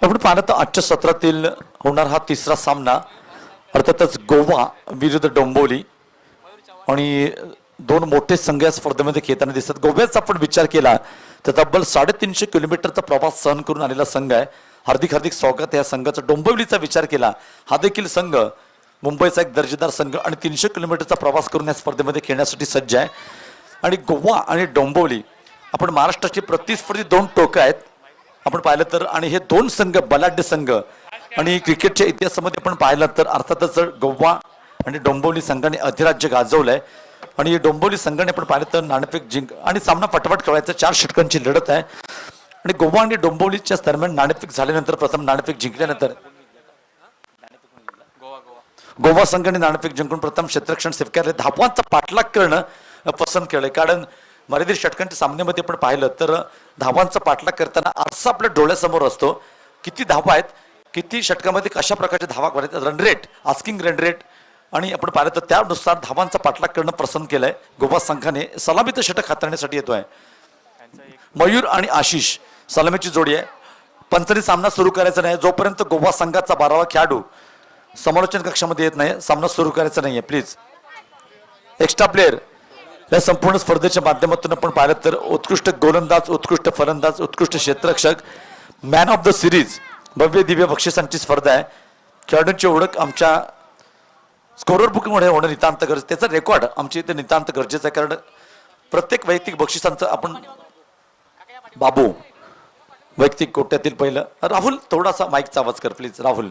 आपण पाहिलं तर आजच्या सत्रातील होणार हा तिसरा सामना अर्थातच गोवा विरुद्ध डोंबिवली आणि दोन मोठे संघ या स्पर्धेमध्ये खेळताना दिसतात. गोव्याचा आपण विचार केला तर तब्बल 350 किलोमीटरचा प्रवास सहन करून आलेला संघ आहे. हार्दिक हार्दिक स्वागत या संघाचा. डोंबिवलीचा विचार केला हा देखील संघ मुंबईचा एक दर्जेदार संघ आणि 300 किलोमीटरचा प्रवास करून या स्पर्धेमध्ये खेळण्यासाठी सज्ज आहे. आणि गोवा आणि डोंबिवली आपण महाराष्ट्राची प्रतिस्पर्धी दोन टोकं आहेत आपण पाहिलं तर. आणि हे दोन संघ बलाढ्य संघ आणि क्रिकेटच्या इतिहासामध्ये आपण पाहिलं तर अर्थातच गोवा आणि डोंबिवली संघाने अधिराज्य गाजवलंय. आणि डोंबिवली संघाने आपण पाहिलं तर नाणेफेक जिंक आणि सामना फटाफट खेळायचा 4 षटकांची लढत आहे. आणि गोवा आणि डोंबिवलीच्या दरम्यान नाणेफेक झाल्यानंतर प्रथम नाणेफेक जिंकल्यानंतर गोवा संघाने नाणेफेक जिंकून प्रथम क्षेत्ररक्षण स्वीकारले. धावांचा पाठलाग करणं पसंत केलंय कारण मर्यादित षटकांच्या सामन्यामध्ये आपण पाहिलं तर धावांचा पाठलाग करताना आरसा आपल्या डोळ्यासमोर असतो. किती धावा आहेत, किती षटकामध्ये कशा प्रकारचे धावा करायचे, run rate, asking run rate आणि आपण पाहिलं तर त्यानुसार धावांचा पाठलाग करणं पसंत केलंय. गोवा संघाने सलामीचं षटक हाताळण्यासाठी येतोय. मयूर आणि आशिष सलामीची जोडी आहे. पंचांनी सामना सुरू करायचा नाही जोपर्यंत गोवा संघाचा 12वा खेळाडू समालोचन कक्षामध्ये येत नाही. सामना सुरू करायचा नाहीये प्लीज. एक्स्ट्रा प्लेअर या संपूर्ण स्पर्धेच्या माध्यमातून आपण पाहिलं तर उत्कृष्ट गोलंदाज, उत्कृष्ट फलंदाज, उत्कृष्ट क्षेत्ररक्षक, मॅन ऑफ द सिरीज, भव्य दिव्य बक्षिसांची स्पर्धा आहे. खेळाडूंची ओळख आमच्या स्कोरर बुकमध्ये होणं नितांत गरजेचं. त्याचा रेकॉर्ड आमच्या इथे नितांत गरजेचं आहे कारण प्रत्येक वैयक्तिक बक्षिसांचं आपण बाबू वैयक्तिक कोट्यातील पहिलं. राहुल थोडासा माईकचा आवाज कर प्लीज. राहुल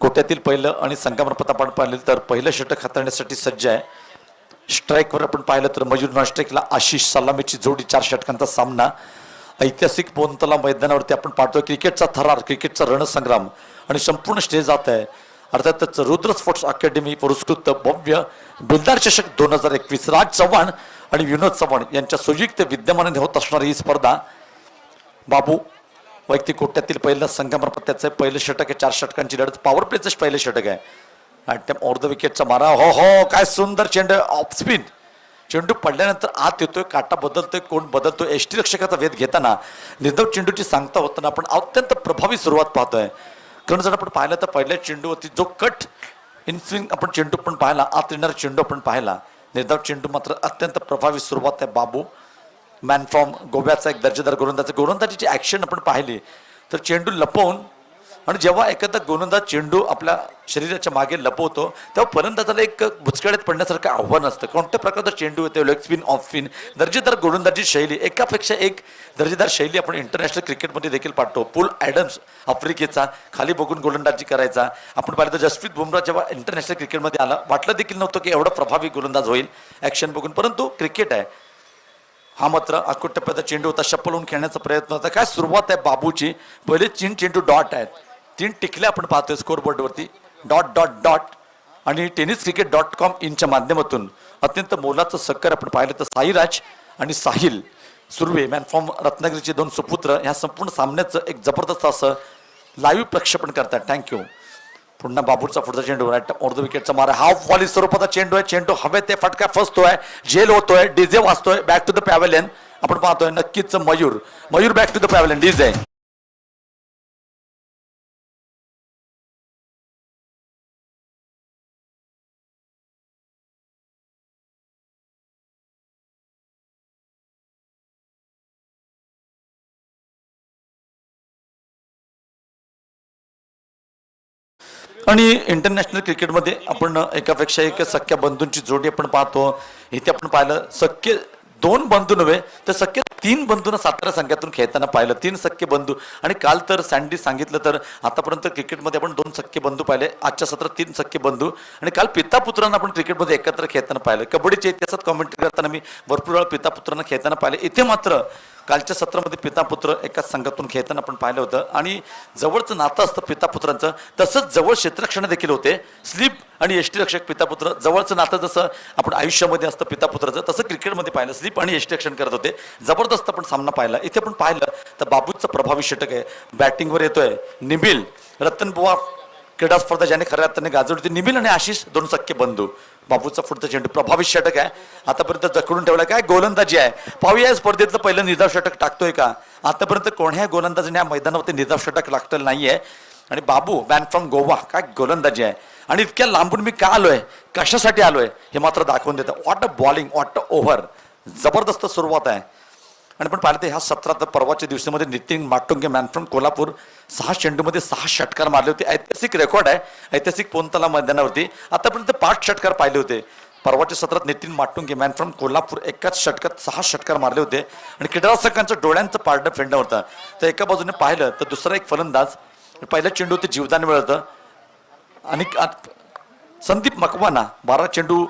कोट्यातील पहिलं आणि संगमरपत आपण पाहिलं तर पहिलं षटक हाताळण्यासाठी सज्ज आहे. स्ट्राईकवर आपण पाहिलं तर मयूर नॉन स्ट्राईकला आशिष सलामीची जोडी 4 षटकांचा सामना. ऐतिहासिक पोनतला मैदानावरती आपण पाहतोय क्रिकेटचा थरार, क्रिकेटचा रणसंग्राम आणि संपूर्ण स्टेज जात आहे. अर्थातच रुद्र स्पोर्ट्स अकॅडमी पुरस्कृत भव्य बिल्दार चषक 2021 राज चव्हाण आणि विनोद चव्हाण यांच्या संयुक्त विद्यमानाने होत असणारी ही स्पर्धा. बाबू वैयक्तिक कोट्यातील पहिलं संघामार्फत त्याचं पहिलं षटक आहे. 4 षटकांची लढत. पॉवर प्लेचं पहिलं षटक आहे. अटेम्प्ट ओव्हर द विकेटचा मारा. हो हो काय सुंदर चेंडू ऑफ स्पिन. चेंडू पडल्यानंतर आत येतोय, काटा बदलतोय, कोण बदलतोय. एसटी रक्षकाचा वेध घेताना निर्धाव चेंडूची सांगता होताना आपण अत्यंत प्रभावी सुरुवात पाहतोय. कारण जर आपण पाहिलं तर पहिल्या चेंडूवरती जो कट इनस्विंग आपण चेंडू पण पाहिला, आत येणारा चेंडू आपण पाहिला. निर्धाव चेंडू मात्र अत्यंत प्रभावी सुरुवात आहे. बाबू मॅन फ्रॉम गोव्याचा एक दर्जेदार गोलंदाज. गोलंदाजीची ऍक्शन आपण पाहिली तर चेंडू लपवून आणि जेव्हा एखादा गोलंदाज चेंडू आपल्या शरीराच्या मागे लपवतो तेव्हा फलंदाजाला एक बुचकड्यात पडण्यासारखं आव्हान असतं. कोणत्या प्रकारचा चेंडू येतो, लेग स्पिन, ऑफ स्पिन. दर्जेदार गोलंदाजी शैली, एकापेक्षा एक दर्जेदार शैली आपण इंटरनॅशनल क्रिकेटमध्ये देखील पाहतो. पुल ॲडम्स आफ्रिकेचा खाली बघून गोलंदाजी करायचा आपण पाहिलं तर जसप्रीत बुमराह जेव्हा इंटरनॅशनल क्रिकेटमध्ये आला वाटलं देखील नव्हतं की एवढा प्रभावी गोलंदाज होईल ॲक्शन बघून. परंतु क्रिकेट आहे. हा मात्र अकोटप्प्याचा चेंडू होता, शप्पलवून खेळण्याचा प्रयत्न होता. काय सुरुवात आहे बाबूची. पहिले 3 चेंडू डॉट आहेत, 3 टिकल्या आपण पाहतोय स्कोरबोर्डवरती. डॉट डॉट डॉट आणि tenniscricket.com इनच्या माध्यमातून अत्यंत मोलाचं सक्कर आपण पाहिलं तर साईराज आणि साहिल सुर्वे मॅन फ्रॉम रत्नागिरीचे 2 सुपुत्र ह्या संपूर्ण सामन्याचं एक जबरदस्त असं लाईव्ह प्रक्षेपण करतात. थँक्यू. पुन्हा बाबूचा पुढचा चेंडू ओव्हर द विकेटचा मारा. हाफ व्हॉली स्वरूपाचा चेंडू आहे. चेंडू हवेत ते फटका फसतोय, झेल होतोय, डीजे वाजतोय. बॅक टू द पॅव्हलियन आपण पाहतोय. नक्कीच Mayur back to the pavilion. DJ आणि इंटरनॅशनल क्रिकेटमध्ये आपण एकापेक्षा एक सख्या बंधूंची जोडी आपण पाहतो. इथे आपण पाहिलं सख्य 2 बंधू नव्हे तर सख्य 3 बंधूंना सातारा संघातून खेळताना पाहिलं. 3 सख्य बंधू. आणि काल तर सँडी सांगितलं तर आतापर्यंत क्रिकेटमध्ये आपण 2 सख्य बंधू पाहिले. आजच्या सत्रात 3 सख्य बंधू आणि काल पिता पुत्रांना आपण क्रिकेटमध्ये एकत्र खेळताना पाहिलं. कबड्डीच्या इतिहासात कॉमेंट्री करताना मी भरपूर वेळा पिता पुत्रांना खेळताना पाहिले. इथे मात्र कालच्या सत्रामध्ये पिता पुत्र एकाच संघातून खेळताना आपण पाहिलं होतं. आणि जवळचं नातं असतं पिता पुत्रांचं तसंच जवळ क्षेत्ररक्षण देखील होते. स्लीप आणि एसटी रक्षक पिता पुत्र जवळचं नातं जसं आपण आयुष्यामध्ये असतं पिता पुत्राचं तसं क्रिकेटमध्ये पाहिलं. स्लीप आणि एसटी रक्षण करत होते. जबरदस्त आपण सामना पाहिला. इथे आपण पाहिलं तर बाबूचं प्रभावी षटक आहे. बॅटिंगवर येतोय निबिल रतनबुवा क्रीडा स्पर्धा ज्याने खऱ्या अर्थाने गाजवली होती निमिल आणि आशिष दोन सख्खे बंधू. बाबूचा पुढचा चेंडू प्रभावी षटक आहे, आतापर्यंत जखडून ठेवला. काय गोलंदाजी आहे, पाहूया या स्पर्धेतलं पहिलं निर्धाव षटक टाकतोय का. आतापर्यंत कोणत्याही गोलंदाजाने या मैदानावरती निर्धाव षटक लागलेलं नाहीये. आणि बाबू मॅन फ्रॉम गोवा, काय गोलंदाजी आहे. आणि इतक्या लांबून मी का आलोय, कशासाठी आलोय हे मात्र दाखवून देतं. What a bowling, what a over, जबरदस्त सुरुवात आहे. आणि पण पाहिलं तर ह्या सत्रात परवाच्या दिवसामध्ये नितीन माटुंगे मॅन फ्रॉम कोल्हापूर 6 चेंडूमध्ये 6 षटकार मारले होते. ऐतिहासिक रेकॉर्ड आहे, ऐतिहासिक पोनतला मैदानावरती आतापर्यंत 5 षटकार पाहिले होते. परवाच्या सत्रात नितीन माटुंगे मॅन फ्रॉम कोल्हापूर एकाच षटकात 6 षटकार मारले होते. आणि क्रीडारसिकांचं डोळ्यांचं पारडं फेडलं होतं. तर एका बाजूने पाहिलं तर दुसरा एक फलंदाज पहिलं चेंडू ते जीवदान मिळतं. आणि संदीप मकवाना 12 चेंडू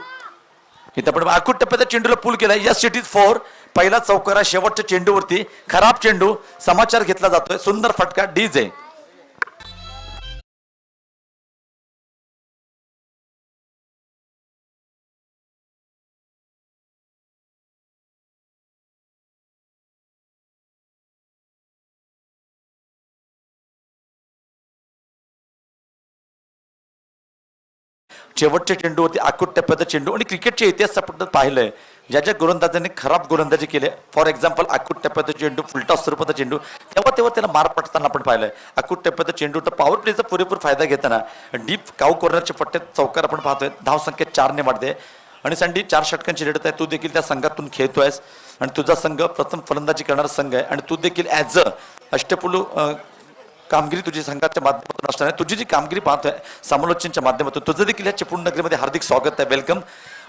इथं पण आखूट टप्प्याच्या चेंडूला पूल केलाय. यस सिटी 4 पहिला चौकारा शेवटच्या चेंडूवरती खराब चेंडू, समाचार घेतला जातोय. सुंदर फटका डीजे. शेवटच्या चेंडूवरती आखूट टप्प्याचा चेंडू. आणि क्रिकेटच्या इतिहास आपण पाहिलंय ज्या ज्या गोलंदाजांनी खराब गोलंदाजी केली, फॉर एक्झाम्पल आखूट टप्प्याचा चेंडू, फुलटॉस स्वरूपाचा चेंडू, तेव्हा त्याला मार पडताना आपण पाहिलंय. आखूट टप्प्याचा चेंडू तर पॉवर प्लेचा पुरेपूर फायदा घेताना डीप काऊ कॉर्नरच्या पट्ट्यात चौकार आपण पाहतोय. धाव संख्या 4 ने वाढते. आणि सँडी 4 षटकांची लढत आहे. तू देखील त्या संघातून खेळतोयस आणि तुझा संघ प्रथम फलंदाजी करणारा संघ आहे. आणि तू देखील ॲज अ अष्टपैलू कामगिरी तुझी संघाच्या माध्यमातून असणार आहे. तुझी जी कामगिरी पाहतोय समालोचनच्या माध्यमातून, तुझं देखील या चिपळूण नगरीमध्ये हार्दिक स्वागत आहे, वेलकम.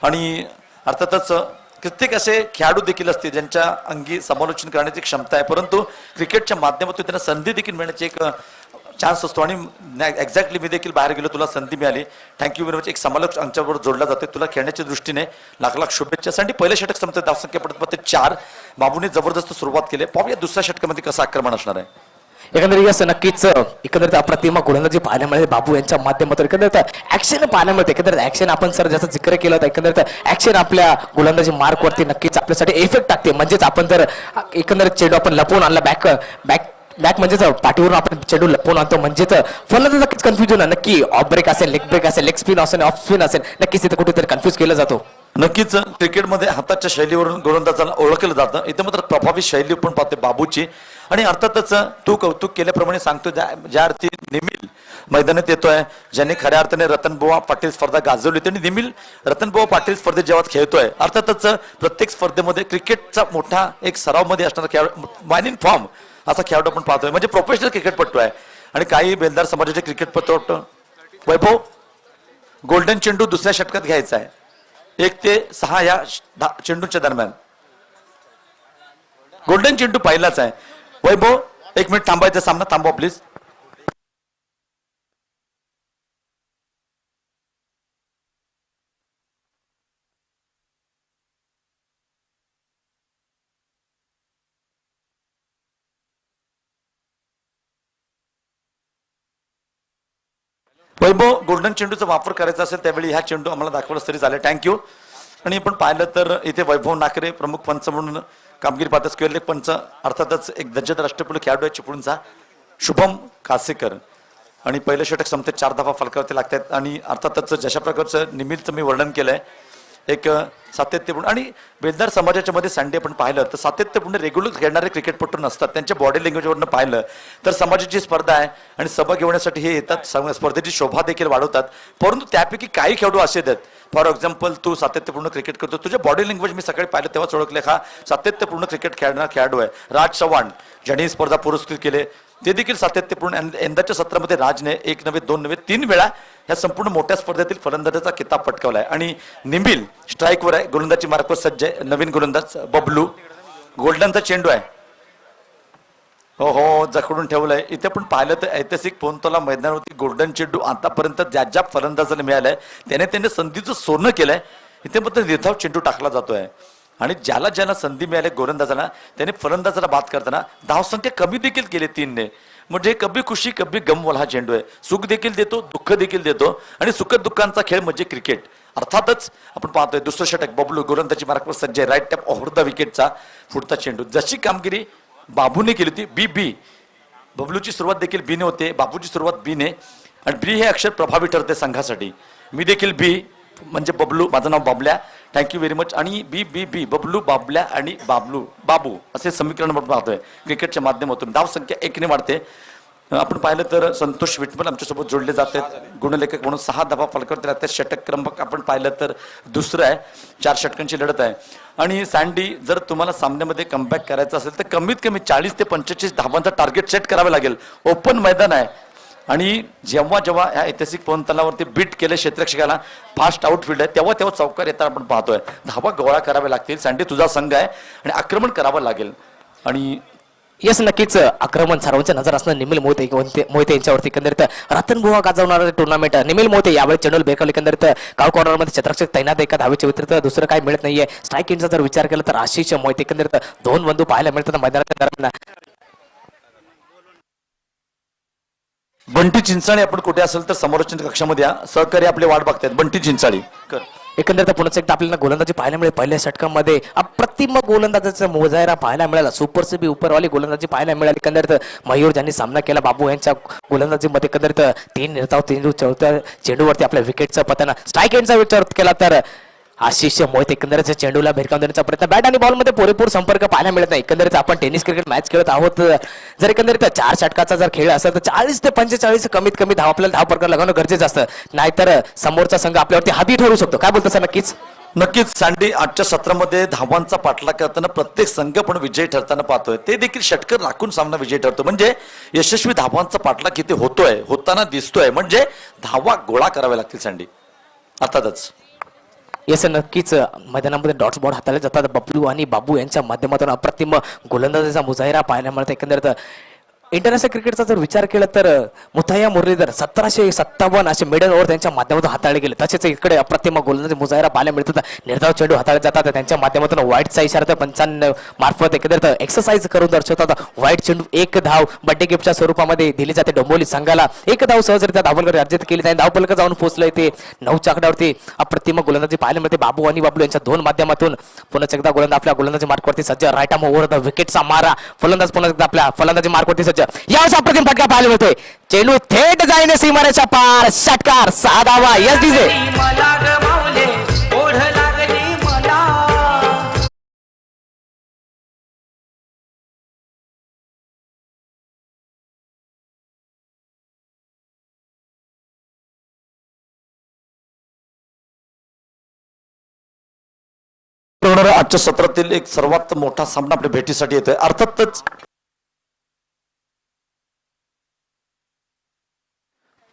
आणि अर्थातच कित्येक असे खेळाडू देखील असतील ज्यांच्या अंगी समालोचन करण्याची क्षमता आहे, परंतु क्रिकेटच्या माध्यमातून त्यांना संधी देखील मिळण्याची एक चान्स असतो. आणि एक्झॅक्टली मी देखील बाहेर गेलो, तुला संधी मिळाली, थँक्यू व्हेरी मच. एक समालोचक आमच्याबरोबर जोडला जाते. तुला खेळण्याच्या दृष्टीने लाख लाख शुभेच्छा. साठी पहिल्या षटक संपतं, धावसंख्या पडत 4. बाबूने जबरदस्त सुरुवात केली. पाहूया दुसऱ्या षटकामध्ये कसं आक्रमण असणार आहे. एकंदरीत असं नक्कीच एकंदरीत अप्रतिम गोलंदाजी पाहायला मिळेल बाबू यांच्या माध्यमातून. एकंदरीत ऍक्शन पाहायला मिळते. एकंदरीत ऍक्शन आपण सर ज्याचा जिक्र केला होता, एकंदरीत ऍक्शन आपल्या गोलंदाजी मार्कवरती नक्कीच आपल्यासाठी इफेक्ट टाकते. म्हणजेच आपण जर एकंदरीत चेंडू आपण लपवून आणला बॅक बॅक बॅक म्हणजेच पाठीवरून आपण चेंडू लपवून आणतो, म्हणजेच फलंदाज नक्कीच कन्फ्युजन आहे. नक्की ऑफ ब्रेक असेल, लेग ब्रेक असेल, लेग स्पिन असेल, ऑफ स्पिन असेल, नक्कीच तिथे कुठेतरी कन्फ्युज केला जातो. नक्कीच क्रिकेटमध्ये हाताच्या शैलीवरून गोलंदाजाला ओळखलं जातं. इथे मात्र प्रभावी शैली पण पाहते बाबूची. आणि अर्थातच तू कौतुक केल्याप्रमाणे सांगतो ज्या अर्थी निमिल मैदानात येतोय, ज्याने खऱ्या अर्थाने रतनबुवा पाटील स्पर्धा गाजवली, त्यांनी निमिल रतनबुवा पाटील स्पर्धेत जेव्हा खेळतोय, अर्थातच प्रत्येक स्पर्धेमध्ये क्रिकेटचा मोठा एक सरावमध्ये असणारा खेळाडू, मॅन इन फॉर्म असा खेळाडू आपण पाहतोय, म्हणजे प्रोफेशनल क्रिकेटपटू आहे. आणि काही बेलदार समाजाचे क्रिकेटपटू वैभव गोल्डन चेंडू दुसऱ्या षटकात घ्यायचा आहे. 1 ते 6 या चेंडूच्या दरम्यान गोल्डन चेंडू पहिलाच आहे. वैभव 1 मिनिट थांबायचा, सामना थांबवा प्लीज. वैभव गोल्डन चेंडूचा वापर करायचा असेल त्यावेळी ह्या चेंडू आम्हाला दाखवलाच तरी चालेल, थँक्यू. आणि आपण पाहिलं तर इथे वैभव नाकरे प्रमुख पंच म्हणून कामगिरी पाहतात. स्क्वेअर पंच अर्थातच एक दर्जेदार राष्ट्रपती खेळाडू आहे चिपळूणचा शुभम कासेकर. आणि पहिलं षटक संपते 4 धावा फलकावरती लागतात. आणि अर्थातच जशा प्रकारचं निमित्त मी वर्णन केलंय, एक सातत्यपूर्ण आणि बेलदार समाजाच्या मध्ये सँडे आपण पाहिलं तर सातत्यपूर्ण रेग्युलर खेळणारे क्रिकेटपटू नसतात. त्यांच्या बॉडी लँग्वेजवरनं पाहिलं तर समाजाची स्पर्धा आहे आणि सहभाग घेण्यासाठी हे येतात, स्पर्धेची शोभा देखील वाढवतात. परंतु त्यापैकी काही खेळाडू असे आहेत, फॉर एक्झाम्पल तू सातत्यपूर्ण क्रिकेट करतो, तुझ्या बॉडी लँग्वेज मी सकाळी पाहिलं तेव्हाच ओळखले, हा सातत्यपूर्ण क्रिकेट खेळणारा खेळाडू आहे. राज चव्हाण ज्यांनी ही स्पर्धा पुरस्कृत केले, ते देखील सातत्यपूर्ण. यंदाच्या सत्रामध्ये राजने 1 नव्हे 2 नव्हे 3 वेळा या संपूर्ण मोठ्या स्पर्धेतील फलंदाजाचा किताब पटकावलाय. आणि निमिल स्ट्राईकवर आहे, गोलंदाजी मार्कवर सज्ज आहे. नवीन गोलंदाज बबलू, गोल्डनचा चेंडू आहे, हो जखडून ठेवलंय. इथे पण पाहिलं तर ऐतिहासिक पोनतोला मैदानावरती गोल्डन चेंडू आतापर्यंत ज्या ज्या फलंदाजाला मिळालाय त्याने संधीचं सोनं केलंय. इथे मात्र निर्धाव चेंडू टाकला जातोय. आणि ज्याला ज्याला संधी मिळाली गोलंदाजाला, त्याने फलंदाजाला बाद करताना धावसंख्या कमी देखील केली 3 ने. म्हणजे कभी खुशी कभी गम वाला हा चेंडू आहे. सुख देखील देतो, दुःख देखील देतो. आणि सुख दुःखांचा खेळ म्हणजे क्रिकेट. अर्थातच आपण पाहतोय दुसरं षटक बबलू गोलंदाजी मार्कवर सज्ज आहे, राईट टॅप ओव्हर द विकेटचा पुढचा चेंडू. जशी कामगिरी बाबूने केली होती, बी बी बबलूची सुरुवात देखील बीने होते, बाबूची सुरुवात बीने. आणि बी हे अक्षर प्रभावी ठरते संघासाठी. मी देखील बी म्हणजे बबलू, माझं नाव बाबल्या, थँक्यू व्हेरी मच. आणि बी बी बी बबलू, बाबल्या आणि बाबू असे समीकरण आपण पाहतोय क्रिकेटच्या माध्यमातून. धाव संख्या 1 वाढते. आपण पाहिलं तर संतोष विटमल आमच्यासोबत जोडले जात आहेत गुणलेखक म्हणून. 6 धावा फलकावरती लागतात. षटक क्रमांक आपण पाहिलं तर दुसरं आहे. 4 षटकांची लढत आहे. आणि सँडी, जर तुम्हाला सामन्यामध्ये कमबॅक करायचं असेल तर कमीत कमी 40 ते 45 धावांचा टार्गेट सेट करावे लागेल. ओपन मैदान आहे. आणि जेव्हा जेव्हा या ऐतिहासिक पवनतलावरती बीट केले क्षेत्ररक्षकाला, फास्ट आउटफील्ड आहे, तेव्हा तेव्हा चौकार येताना आपण पाहतोय. धावा गोळा कराव्या लागतील. सँडी, तुझा संघ आहे आणि आक्रमण करावं लागेल. आणि येस, नक्कीच आक्रमण सर्वांच्या नजर असणं निमिल मोहिते यांच्यावरती. एकंदरीत रतनबुवा गाजवणारे टुर्नामेंट निमिल मोहिते यावेळी चेंडूल बेकावले. एकंदरीत काळ कॉर्नरमध्ये क्षेत्ररक्षक तैनात, एका धावेच्या व्यतिरिक्त दुसरं काही मिळत नाहीये. स्ट्राईक एंडचा जर विचार केला तर आशिष मोहिते, एकंदरीत 2 बंधू पाहायला मिळतात मैदानाच्या दरम्यान. बंटी चिंचाळे, आपण कुठे असेल तर समोरच्या कक्षामध्ये या. सहकारी आपले वाट बघतात. बंटी चिंचाळे कर. एकंदरीत पुन्हा एकदा आपल्याला गोलंदाजी पाहायला मिळेल. पहिल्या षटकामध्ये अप्रतिम गोलंदाजाचा मोजायरा पाहायला मिळाला. सुपर से बी उपरवाली गोलंदाजी पाहायला मिळाली. एकंदरीत मयूर ज्यांनी सामना केला बाबू यांच्या गोलंदाजीमध्ये, एकंदरीत 3 निर्धाव चेंडूवरती आपल्या विकेटचं पतन. स्ट्राईक एंडचा विचार केला तर आशिष मोहिते एकंदरीत चेंडूला भेरकावून देण्याचा प्रयत्न. बॅट आणि बॉलमध्ये पुरेपूर संपर्क पाहायला मिळत नाही. एकंदरीत आपण टेनिस क्रिकेट मॅच खेळत आहोत. जर एकंदरीत 4 षटकाचा जर खेळ असेल तर 40 ते 45 कमीत कमी धाव आपल्याला धाव प्रकार लगावणं गरजेचं असतं. नाहीतर समोरचा संघ आपल्यावरती हाती ठरू शकतो. काय बोलतो सर? नक्कीच सँडी, आजच्या सत्रामध्ये धावांचा पाठलाग करताना प्रत्येक संघ पण विजयी ठरताना पाहतोय. ते देखील षटकर राखून सामना विजयी ठरतो. म्हणजे यशस्वी धावांचा पाठलाग इथे होताना दिसतोय. म्हणजे धावा गोळा कराव्या लागतील सँडी अर्थातच. येस, नक्कीच मैदानामध्ये डॉट्स बॉल हाताळले जातात. बबलू आणि बाबू यांच्या माध्यमातून अप्रतिम गोलंदाजीचा मुजाहिरा पाहायला मिळतो. एकंदरीत इंटरनॅशनल क्रिकेटचा जर विचार केला तर मुथय्या मुरलीधर 1757 असे मिडल ओव्हर त्यांच्या माध्यमातून हाताळले गेले. तसेच इकडे अप्रतिम गोलंदाजी मुजाहिरा पाहायला मिळतात. निर्धाव चेंडू हाताळले जातात त्यांच्या माध्यमातून. व्हाईटचा इशारा 95 मार्फत एकंदरीत एक्सरसाइज करून दर्शवतात. व्हाईट चेंडू 1 धाव बड्डे गिफ्टच्या स्वरूपामध्ये दिली जाते डोंबिवली संघाला. 1 धाव सहजरित्या धावफलकावर अर्जित केली जाईल. धावफलक जाऊन पोहोचलंय ते 9च्या आकड्यावरती. अप्रतिम गोलंदाजी पाहायला मिळते बाबू आणि बाबलू यांच्या 2 माध्यमातून. पुन्हा एकदा गोलंदाज आपल्या गोलंदाजी मार्कवरती सज्ज. राईट आर्म ओव्हर द विकेटचा मारा. फलंदाज पुन्हा एकदा आपल्या फलंदाजी मार्कवरती सज्ज. यावेळेस अप्रतिम फटका पाहायला मिळतोय. चेंडू थेट जाईने सीमारेच्या पार. षटकार 6 धावा. Yes DJ. आजच्या सत्रातील एक सर्वात मोठा सामना आपल्या भेटीसाठी येतोय. अर्थातच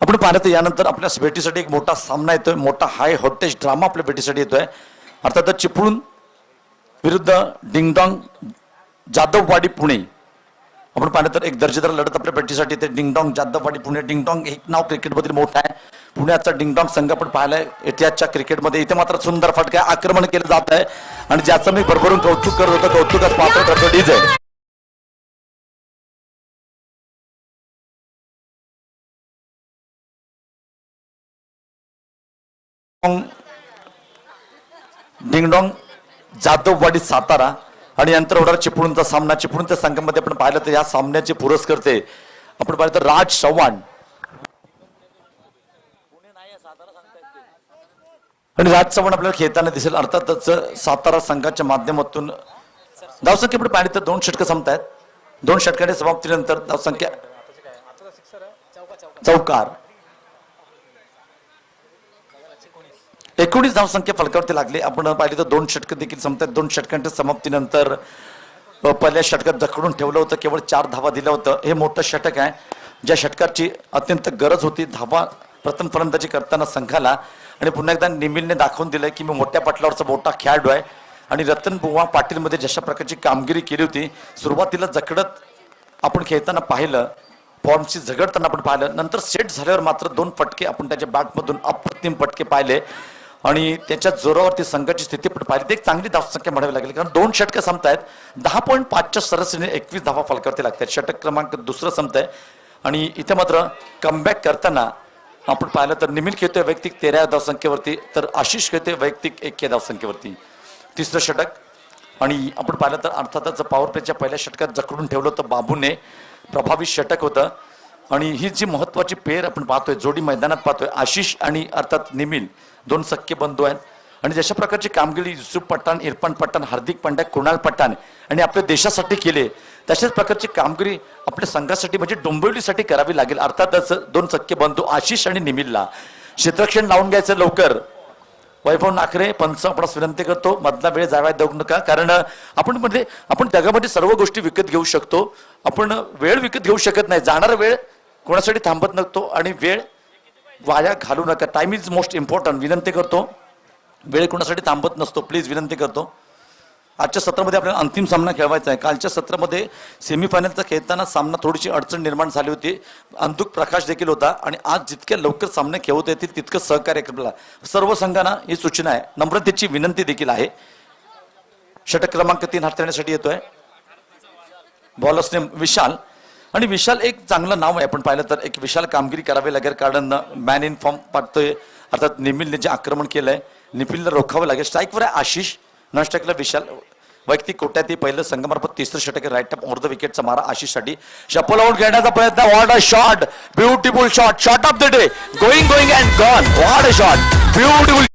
आपण पाहतो यानंतर आपल्या भेटीसाठी एक मोठा सामना येतोय. मोठा हाय व्होल्टेज ड्रामा आपल्या भेटीसाठी येतोय. अर्थातच चिपळूण विरुद्ध डिंगडॉंग जाधववाडी पुणे. आपण पाहिलं तर एक दर्जेदार लढत आपल्या भेटीसाठी येते. डिंगडॉंग जाधववाडी पुणे. डिंगडॉंग एक नाव क्रिकेटमधील मोठं आहे. पुण्याचा डिंगडॉंग संघ आपण पाहिलाय इतिहासच्या क्रिकेटमध्ये. इथे मात्र सुंदर फटका आक्रमण केलं जात आहे आणि ज्याचं मी भरभरून कौतुक करत होतो. कौतुकास पात्र ठरतो डीजे. डिंगडॉंग जाधववाडी सातारा आणि नंतर होणार चिपळूणचा सामना. चिपळूणच्या संघामध्ये आपण पाहिलं तर या सामन्याचे पुरस्कर्ते आपण पाहिलं तर राज चव्हाण आणि राज चव्हाण आपल्याला खेळताना दिसेल. अर्थातच सातारा संघाच्या माध्यमातून धावसंख्या आपण पाहिली तर 2 षटकं संपतायत. 2 षटकांच्या समाप्तीनंतर धावसंख्या चौकार 19 धावसंख्या फलकावरती लागली. आपण पाहिली तर 2 षटकं देखील संपतात. 2 षटकांच्या समाप्तीनंतर पहिल्या षटकात जखडून ठेवलं होतं. केवळ 4 धावा दिल्या होतं. हे मोठं षटक आहे ज्या षटकाची अत्यंत गरज होती धावा प्रथम फलंदाजी करताना संघाला. आणि पुन्हा एकदा निमिलने दाखवून दिलंय की मी मोठ्या पटलावरचा मोठा खेळाडू आहे. आणि रतनबुवा पाटीलमध्ये जशा प्रकारची कामगिरी केली होती, सुरुवातीला जकडत आपण खेळताना पाहिलं, फॉर्मशी झगडताना आपण पाहिलं, नंतर सेट झाल्यावर मात्र 2 फटके आपण त्याच्या बॅटमधून अप्रतिम फटके पाहिले आणि त्याच्या जोरावरती संघाची स्थिती पण पाहिली. ते एक चांगली धावसंख्या म्हणावी लागेल कारण 2 षटकं संपतायत. 10.5च्या सरासरीने 21 धावा फलकावरती लागतात. षटक क्रमांक 2 संपतंय आणि इथे मात्र कमबॅक करताना आपण पाहिलं तर निमिल खेळतोय वैयक्तिक 13 धावसंख्येवरती, तर आशिष खेळतोय वैयक्तिक 1 धावसंख्येवरती. 3रं षटक आणि आपण पाहिलं तर अर्थातच पॉवर प्लेच्या पहिल्या षटकात जखडून ठेवलं होतं बाबूने. प्रभावी षटक होतं आणि ही जी महत्वाची पेर आपण पाहतोय, जोडी मैदानात पाहतोय, आशिष आणि अर्थात निमिल दोन सख्खे बंधू आहेत. आणि जशा प्रकारची कामगिरी युसुफ पठाण, इरफान पठाण, हार्दिक पांड्या, कुणाल पठाण आणि आपल्या देशासाठी केले, तशाच प्रकारची कामगिरी आपल्या संघासाठी म्हणजे डोंबिवलीसाठी करावी लागेल. अर्थातच दोन सख्खे बंधू आशिष आणि निमिलला क्षेत्ररक्षण लावून घ्यायचं लवकर. वैभव नाखरे पंच आपणास विनंती करतो, मधला वेळ जावा देऊ नका, कारण आपण जगामध्ये सर्व गोष्टी विकत घेऊ शकतो, आपण वेळ विकत घेऊ शकत नाही. जाणारा वेळ कोणासाठी थांबत नसतो आणि वेळ वाया घालू नका. Time is most important. विनंती करतो, वेळ कोणासाठी थांबत नसतो. प्लीज विनंती करतो. आजच्या सत्रामध्ये आपल्याला अंतिम सामना खेळवायचा आहे. कालच्या सत्रामध्ये सेमीफायनलचा खेळताना सामना थोडीशी अडचण निर्माण झाली होती, अंधुक प्रकाश देखील होता, आणि आज जितक्या लवकर सामने खेळवता येतील तितकं सहकार्य केला. सर्व संघांना ही सूचना आहे, नम्रतेची विनंती देखील आहे. षटक क्रमांक 3 हाताळण्यासाठी येतोय बॉलर्स नेम विशाल. आणि विशाल एक चांगलं नाव आहे. आपण पाहिलं तर एक विशाल कामगिरी करावी लागेल, कारण मॅन इन फॉर्म पाहतोय. अर्थात निमिलने जे आक्रमण केलंय, निमिलला रोखावं लागेल. स्ट्राईकवर आहे आशिष, नॉन स्ट्राईकला विशाल. वैयक्तिक कोट्यात पहिलं संघमार्फत तिसरं षटक राईट ऑफ ऑन द विकेटचा मारा आशिषसाठी. शपल आउट घेण्याचा प्रयत्न. What a shot, beautiful shot, shot of the day, going and gone. What a shot, beautiful.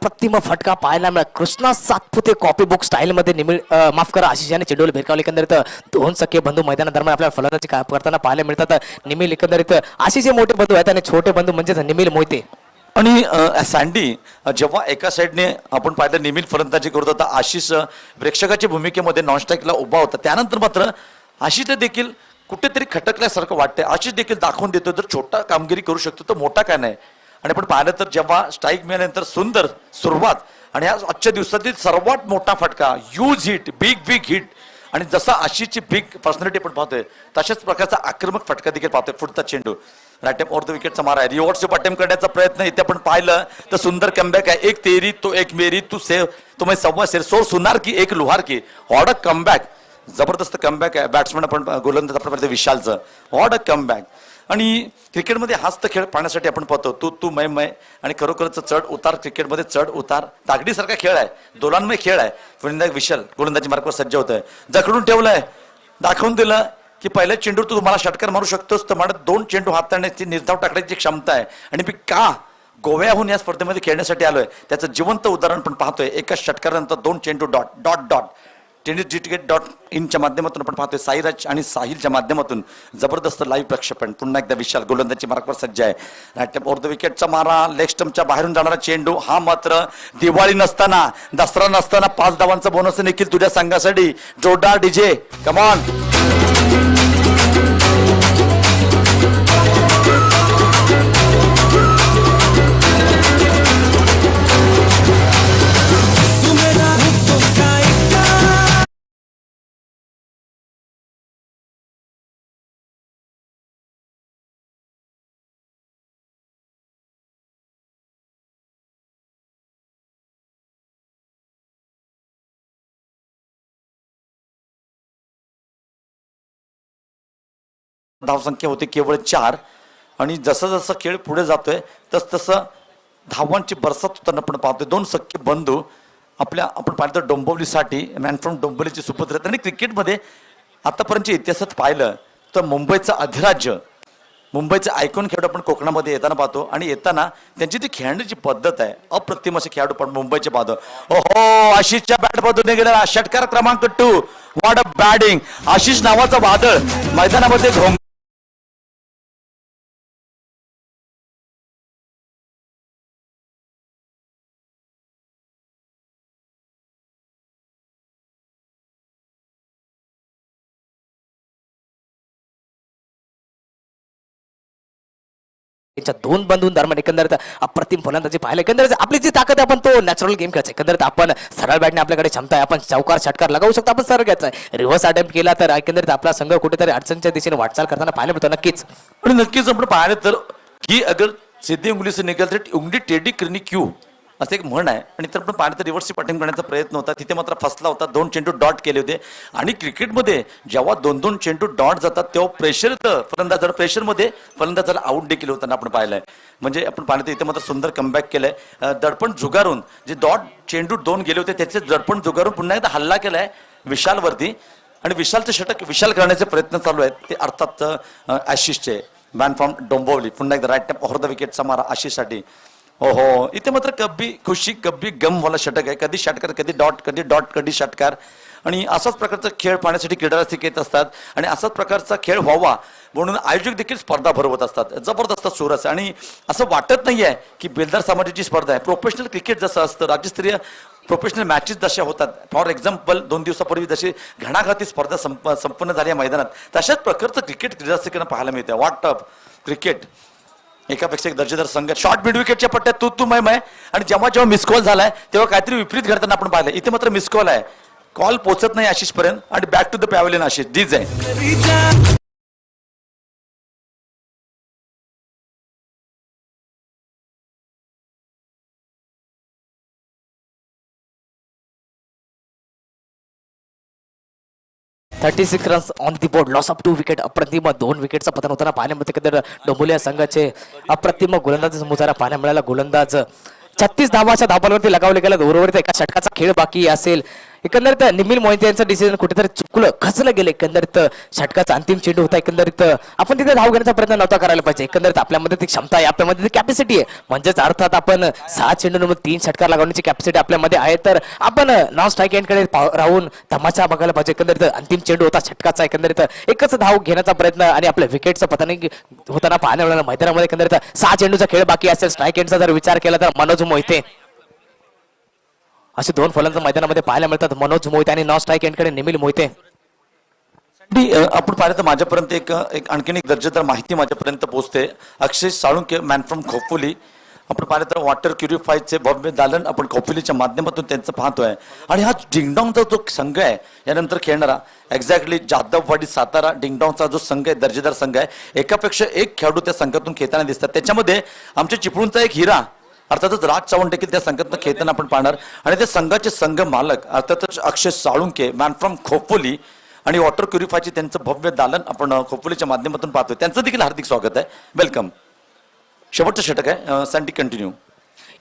प्रतिम फटका पाहायला मिळाला. Krishna Satpute copybook style मध्ये निमिळ माफ करा आशिष याने चेंडूला भिरकावले. एकंदरीत दोन सख्खे बंधू मैदानादरम्यान आपल्याला फलंदाजी करताना पाहायला मिळतात. निमिल एकंदरीत आशिष हे मोठे बंधू आहेत आणि छोटे बंधू म्हणजेच निमिल मोहिते. आणि सँडी जेव्हा एका साईडने आपण पाहिलं निमिल फलंदाजी करत होता, आशिष प्रेक्षकाच्या भूमिकेमध्ये नॉनस्ट्राईकला उभा होता. त्यानंतर मात्र आशिषला देखील कुठेतरी खटकल्यासारखं वाटतंय. आशिष देखील दाखवून देतो, जर छोटा कामगिरी करू शकतो तर मोठा काय नाही. आणि आपण पाहिलं तर जेव्हा स्ट्राईक मिळाल्यानंतर सुंदर सुरुवात आणि आजच्या दिवसातील सर्वात मोठा फटका, ह्यूज हिट, बिग हिट. आणि जसा आशिषची बिग पर्सनॅलिटी आपण पाहतोय, तशाच प्रकारचा आक्रमक फटका देखील पाहतोय. पुढचा चेंडू राईट ऑफ द विकेटचा मारा आहे. रिव्हर्स अटेम्प्ट करण्याचा प्रयत्न इथे आपण पाहिलं तर सुंदर कमबॅक आहे. एक तेरी तो एक मेरी, तू सेव तुम्ही सव्वा शेर, सो सुनार की एक लुहार की. व्हॉट अ कमबॅक, जबरदस्त कमबॅक आहे. बॅट्समॅन आपण गोलंदाज आपण पाहिलं विशालचं, व्हॉट अ कमबॅक. आणि क्रिकेटमध्ये हाच तर खेळ पाहण्यासाठी आपण पाहतो, तू मै आणि खरोखरच चढ उतार. क्रिकेटमध्ये चढ उतार तागडीसारखा खेळ आहे, दोलांमय खेळ आहे. पुन्हा विशाल गोलंदाजी मार्गावर सज्ज होत आहे, जखडून ठेवलंय, दाखवून दिलं की पहिल्या चेंडू तू तुम्हाला षटकार मारू शकतोस, तर मला 2 चेंडू हाताळण्याची निर्धाव टाकण्याची क्षमता आहे. आणि मी का गोव्याहून या स्पर्धेमध्ये खेळण्यासाठी आलोय त्याचं जिवंत उदाहरण पण पाहतोय. एका षटकारानंतर 2 चेंडू डॉट टेनिस जिटिकेट .inच्या माध्यमातून आपण पाहतोय. साईराज आणि साहिलच्या माध्यमातून जबरदस्त लाईव्ह प्रक्षेपण. पुन्हा एकदा विशाल गोलंदाजी मार्गावर सज्ज आहे. राईट ऑफ द विकेटचा मारा, लेग स्टंपच्या बाहेरून जाणारा चेंडू. हा मात्र दिवाळी नसताना, दसरा नसताना 5 धावांचा बोनस निखिल तुझ्या संघासाठी. जोरदार डीजे, कमॉन. धावसंख्या होती केवळ 4. आणि जसं जसं खेळ पुढे जातोय तसं धावांची बरसात होताना आपण पाहतोय. 2 सख्खे बंधू आपण पाहिलं तर डोंबिवलीसाठी मॅन फ्रॉम डोंबिवलीचे सुपुत्र आहेत. आणि क्रिकेटमध्ये आतापर्यंतच्या इतिहासात पाहिलं तर मुंबईचं अधिराज्य, मुंबईचे आयकॉन खेळाडू आपण कोकणामध्ये येताना पाहतो. आणि येताना त्यांची ती खेळण्याची पद्धत आहे, अप्रतिम असे खेळाडू पण मुंबईचे पाहतो. ओहो, आशिषच्या बॅट मधून गेलेला षटकार क्रमांक 2. What a batting. आशिष नावाचा वादळ मैदानामध्ये घोंग. त्यांच्या 2 बंधूं दरम्यान एकंदरीत अप्रतिम फलंदाजी पाहिलं. एकंदरीत आपली जी ताकद आहे, आपण तो नॅचरल गेम खेळायचा. एकंदरीत आपण सरळ बॅटने आपल्याकडे क्षमता आहे, आपण चौकार षटकार लगावू शकतो, आपण सरळ घ्यायचा आहे. रिव्हर्स अटेम्प्ट केला तर एकंदरीत आपला संघ कुठेतरी अडचणच्या दिशेने वाटचाल करताना पाहायला मिळतो. नक्कीच आणि नक्कीच आपण पाहिलं तर की अगर सीधी उंगली से निकलते उंगली टेढ़ी करनी क्यों. असं एक म्हण आहे. आणि तर पण पाहिलं तर रिव्हर्स बॅटिंग करण्याचा प्रयत्न होता, तिथे मात्र फसला होता. 2 चेंडू डॉट केले होते. आणि क्रिकेटमध्ये जेव्हा 2-2 चेंडू डॉट जातात तेव्हा प्रेशर येतं फलंदाजाला, प्रेशरमध्ये फलंदाजाला आऊट देखील होताना आपण पाहिलंय. म्हणजे आपण पाहिलं तर इथे मात्र सुंदर कमबॅक केलंय. दडपण झुगारून जे डॉट चेंडू 2 गेले होते त्याचे दडपण झुगारून पुन्हा एकदा हल्ला केलाय विशालवरती. आणि विशालचं षटक विशाल करण्याचे प्रयत्न चालू आहेत ते अर्थात आशिषचे मॅन फ्रॉम डोंबिवली. पुन्हा एकदा राईट टॅप ओव्हर द विकेटचा मारा आशिषसाठी. हो इथे मात्र कब्बी खुशी कब्बी गम वाला षटक आहे. कधी षटकार कधी डॉट, कधी डॉट कधी षटकार. आणि असाच प्रकारचा खेळ पाहण्यासाठी क्रीडा रसिक येत असतात. आणि असाच प्रकारचा खेळ व्हावा म्हणून आयोजक देखील स्पर्धा भरवत असतात. जबरदस्त चोरस. आणि असं वाटत नाहीये की बेलदार समाजाची स्पर्धा आहे. प्रोफेशनल क्रिकेट जसं असतं, राज्यस्तरीय प्रोफेशनल मॅचेस जशा होतात, फॉर एक्झाम्पल 2 दिवसापूर्वी जशी घणाघाती स्पर्धा संपन्न झाली या मैदानात, तशाच प्रकारचं क्रिकेट क्रीडा रसिकांना पाहायला मिळते. What up cricket. एकापेक्षा एक दर्जेदार संघ. शॉर्ट मिड विकेटच्या पट्ट्यात तू मय आणि जेव्हा मिस कॉल झालाय तेव्हा काहीतरी विपरीत घडताना आपण पाहिलं. इथे मात्र मिस कॉल आहे, कॉल पोहोचत नाही आशिष पर्यंत. आणि back to the pavilion Ashish डीज आहे. $36 runs on the board, loss of 2 wicket. अप्रतिम 2 विकेटचं पतन होताना पाहायला मिळतं. एकंदर डोंबिवली या संघाचे अप्रतिम गोलंदाज मुजारा पाहायला मिळाला. गोलंदाज 36 धावाच्या धावांवरती लगावले गेला. उर्वरित एका षटकाचा खेळ बाकी असेल. एकंदरीत निमिल मोहिते यांचं डिसिजन कुठेतरी चुकलं, खचलं गेलं. एकंदरीत षटकाचा अंतिम चेंडू होता. एकंदरीत आपण तिथे धाव घेण्याचा प्रयत्न नव्हता करायला पाहिजे. एकंदरीत आपल्यामध्ये ती क्षमता आहे, आपल्यामध्ये ती कॅपॅसिटी आहे. म्हणजेच अर्थात आपण 6 चेंडूंमध्ये 3 षटकार लागवण्याची कॅपॅसिटी आपल्यामध्ये आहे. तर आपण नॉन स्ट्राईक एंडकडे राहून तमाशा बघायला पाहिजे. एकंदरीत अंतिम चेंडू होता षटकाचा. एकंदरीत एकच धाव घेण्याचा प्रयत्न आणि आपल्या विकेटचं पतन होताना पाहण्या मिळालं मैदानामध्ये. एकंदरीत 6 चेंडूचा खेळ बाकी असेल. स्ट्राईक एंडचा जर विचार केला तर मनोज मोहिते असे 2 फलंदाज मैदानामध्ये पाहायला मिळतात. मनोज मोहिते आणि नॉन स्ट्राईक एंडकडे निमिल मोहिते. आपण पाहिलं तर माझ्यापर्यंत एक आणखीन एक दर्जेदार माहिती माझ्यापर्यंत पोहोचते. अक्षय साळुंके मॅन फ्रॉम खोपोली. आपण पाहिलं तर वॉटर क्युरिफायचे भव्य दालन आपण खोपोलीच्या माध्यमातून त्यांचं पाहतोय. आणि हा डिंगडॉंगचा जो संघ आहे यानंतर खेळणारा एक्झॅक्टली जाधववाडी सातारा डिंगडॉंगचा जो संघ आहे, दर्जेदार संघ आहे. एकापेक्षा एक खेळाडू त्या संघातून खेळताना दिसतात. त्याच्यामध्ये आमच्या चिपळूणचा एक हिरा अर्थातच राज चव्हाण देखील त्या संघातून खेळताना आपण पाहणार. आणि त्या संघाचे संघ मालक अर्थातच अक्षय साळुंके मॅन फ्रॉम खोपोली आणि वॉटर क्युरिफायचे त्यांचं भव्य दालन आपण खोपोलीच्या माध्यमातून पाहतोय. त्यांचं देखील हार्दिक स्वागत आहे, वेलकम. शेवटचं षटक आहे, सँडी कंटिन्यू.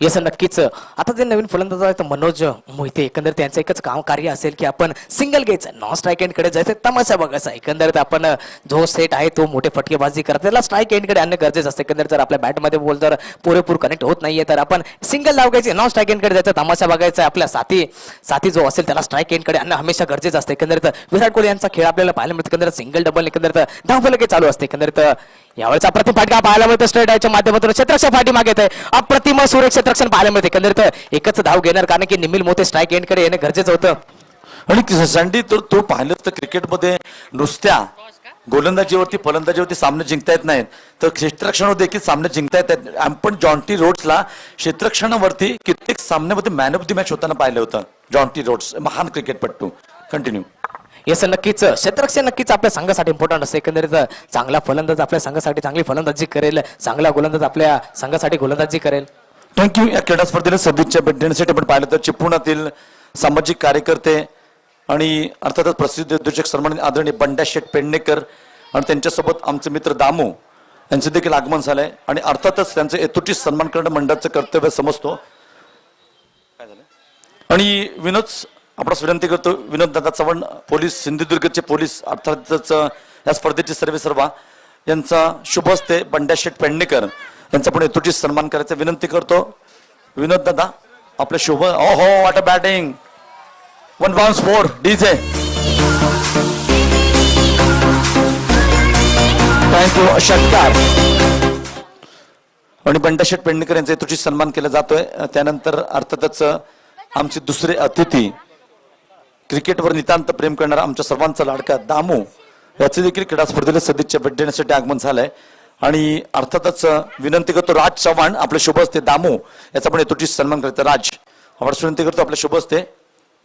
येस नक्कीच. आता जे नवीन फलंदाज आहेत मनोज मोहिते, एकंदरीत त्यांचं एकच काम कार्य असेल की आपण सिंगल घ्यायचं, नॉन स्ट्राईक एंडकडे जायचं, तमाशा बघायचा. एकंदरीत आपण जो सेट आहे तो मोठे फटकेबाजी करत त्याला स्ट्राईक एंडकडे आणणं गरजेचं असतं. एकंदरीत जर आपल्या बॅटमध्ये बॉल जर पुरेपूर कनेक्ट होत नाहीये तर आपण सिंगल लाव घ्यायचे, नॉन स्ट्राईक एंडकडे जायचं, तमाशा बघायचा. आपल्या साथी जो असेल त्याला स्ट्राईक एंडकडे आणणं हमेशा गरजेचं असतं. एकंदरीत विराट कोहली यांचा खेळ आपल्याला पाहायला मिळतो. एकंदरीत सिंगल डबल एकंदरीत धावफलके चालू असते. एकंदरीत यावेळेचा अप्रतिम फाटका पाहायला मिळतो. स्ट्रेट आयच्या माध्यमातून क्षेत्ररक्षण फाटी मागे येते. अप्रतिम सुरेख क्षेत्ररक्षण पाहायला मिळते. एकंदरीत एकच धाव घेणार कारण की निमिल मोते स्ट्राईक एंडकडे येणं गरजेचं होतं. आणि सँडी तर तो पाहिलं तर क्रिकेटमध्ये नुसत्या गोलंदाजीवरती फलंदाजीवरती सामने जिंकता येत नाहीत, तर क्षेत्ररक्षणावर देखील सामने जिंकता येत आहेत. आपण जॉन्टी रोड्सला क्षेत्ररक्षणावरती कित्येक सामन्यामध्ये मॅन ऑफ द मॅच होताना पाहिलं होतं. जॉन्टी रोड्स महान क्रिकेटपटू. कंटिन्यू. येस नक्कीच. क्षेत्ररक्षण नक्कीच आपल्या संघासाठी इम्पॉर्टंट असते. एकंदरीत चांगला फलंदाज आपल्या संघासाठी चांगली फलंदाजी करेल, चांगला गोलंदाज आपल्या संघासाठी गोलंदाजी करेल. थँक्यू. या क्रीडा स्पर्धेला सदिच्छा भेट देण्यासाठी आपण पाहिलं तर चिपळूणातील सामाजिक कार्यकर्ते आणि अर्थातच प्रसिद्ध उद्योजक सन्मानित आदरणीय बंड्या शेठ पेडणेकर आणि त्यांच्यासोबत आमचे मित्र दामू यांचे देखील आगमन झालंय. आणि अर्थातच त्यांचं यथोचित सन्मान करणं मंडळाचं कर्तव्य समजतो. आणि आपणास विनंती करतो विनोद दादा चव्हाण पोलीस सिंधुदुर्गचे पोलीस अर्थातच या स्पर्धेचे सर्वेसर्वा यांचा शुभ हस्ते बंड्या शेठ पेडणेकर यांचा पण यथोचित सन्मान करायचा विनंती करतो. विनोद दादा आपले शुभ. हो what a batting. 1 bounce 4 DJ. Thank you. षटकार. आणि बंड्या शेठ पेडणेकर यांचा यथोचित सन्मान केला जातोय. त्यानंतर अर्थातच आमचे दुसरे अतिथी क्रिकेटवर नितांत प्रेम करणारा आमच्या सर्वांचा लाडका दामू याचे देखील क्रीडा स्पर्धेला सदिच्छा भेट देण्यासाठी आगमन झालंय. आणि अर्थातच विनंती करतो राज चव्हाण आपले शुभ हस्ते दामू याचा पण यथोचित सन्मान करायचा. राज आपण विनंती करतो आपले शुभ हस्ते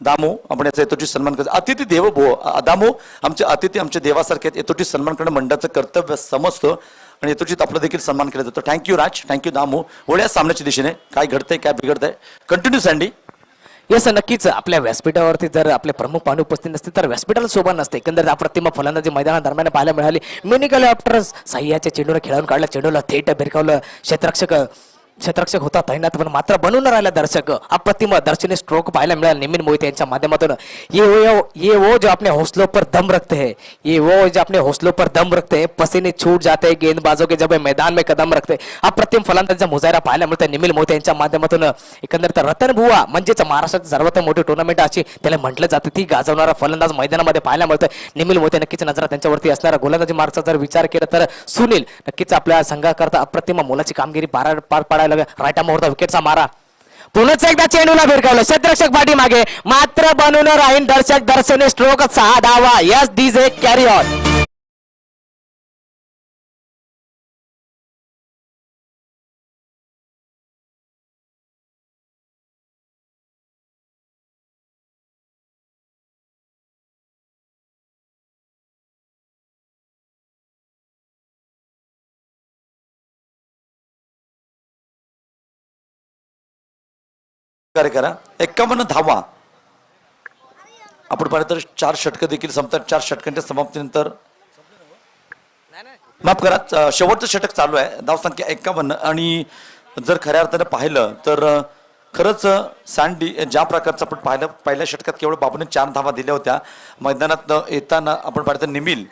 दामू आपण याचा यथोचित सन्मान करायचा. अतिथी देव भो दामू आमचे अतिथी आमच्या देवासारखे आहेत. यथोचित सन्मान करणं मंडळाचं कर्तव्य समजतो. आणि यथोचित आपला देखील सन्मान केला जातो. थँक्यू राज, थँक्यू दामू. वळ्या सामन्याच्या दिशेने काय घडतंय काय बिघडतंय. Continue sandy. येस नक्कीच आपल्या व्यासपीठावरती जर आपले प्रमुख पाहुणे उपस्थित नसते तर व्यासपीठाला शोभा नसते. एकंदरीत अप्रतिम फलंदाजी मैदानादरम्यान पाहायला मिळाली. मिनिकल आफ्टर सह्याच्या चेंडूला खेळून काढला, चेंडूला थेट भिरकावलं. क्षेत्ररक्षक होता तैनात पण मात्र बनून राहिला दर्शक. अप्रतिम दर्शनी स्ट्रोक पाहायला मिळाला निमीन मोहिते यांच्या माध्यमातून. ये वो जो अपने हौसलों पर दम रखते हैं, ये वो जो अपने हौसलों पर दम रखते हैं, पसीने छूट जाते हैं गेंदबाजों के जब ये मैदान में कदम रखते. अप्रतिम फलंदाजीचा मुजाहिरा पाहायला मिळतो निमील मोहिते यांच्या माध्यमातून. एकंदरीत रतन बुवा म्हणजेच महाराष्ट्राची सर्वात मोठी टुर्नामेंट अशी त्याला म्हटलं जातं, ती गाजवणारा फलंदाज मैदानामध्ये पाहायला मिळतोय निमील मोहिते. नक्कीच नजरा त्यांच्यावरती असणारा गोलंदाजी मार्गचा जर विचार केला तर सुनील नक्कीच आपल्या संघाकरता अप्रतिम मोलाची कामगिरी पार पाडायला राईटा मोहरता विकेटचा मारा. पुन्हा एकदा चेंडूला भिरकावलं, क्षेत्ररक्षक पाठीमागे मात्र बनून राहील दर्शक. दर्शनी स्ट्रोक 6 धावा. Yes DJ carry on. कार्य करा. 51 धावा. आपण पाहिलं तर 4 षटकं देखील संपतात. 4 षटकांच्या समाप्तीनंतर माफ करा, शेवटचं षटक चालू आहे. धावसंख्या 51. आणि जर खऱ्या अर्थाने पाहिलं तर खरंच सँडी ज्या प्रकारचं आपण पाहिलं, पहिल्या षटकात केवळ बाबूने 4 धावा दिल्या होत्या. मैदानात येताना आपण पाहिलं तर निमील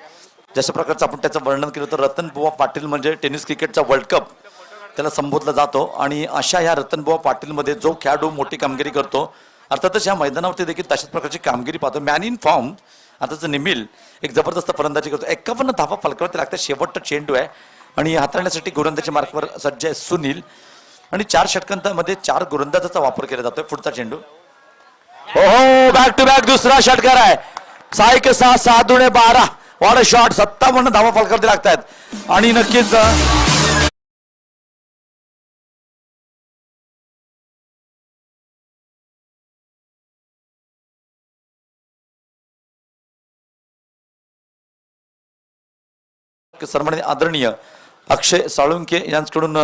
जशा प्रकारचं आपण त्याचं वर्णन केलं तर रतनबुवा पाटील म्हणजे टेनिस क्रिकेटचा वर्ल्ड कप त्याला संबोधला जातो. आणि अशा ह्या रतनबुवा पाटीलमध्ये जो खेळाडू मोठी कामगिरी करतो, अर्थातच ह्या मैदानावरती देखील तशाच प्रकारची कामगिरी पाहतो. मॅन इन फॉर्म आताच निमील एक जबरदस्त फलंदाजी करतो. 51 धावा फलकावरती लागतात. शेवटचा चेंडू आहे आणि हाताळण्यासाठी गोलंदाजी मार्कवर सज्ज आहे सुनील. आणि 4 षटकांमध्ये 4 गोलंदाजाचा वापर केला जातोय. पुढचा चेंडू, ओहो, बॅक टू बॅक दुसरा षटकार आहे. 6 के 7 7 दुणे 12. What a shot. 57 धावा फलकावरती लागतात. आणि नक्कीच सन्माननीय आदरणीय अक्षय साळुंके यांच्याकडून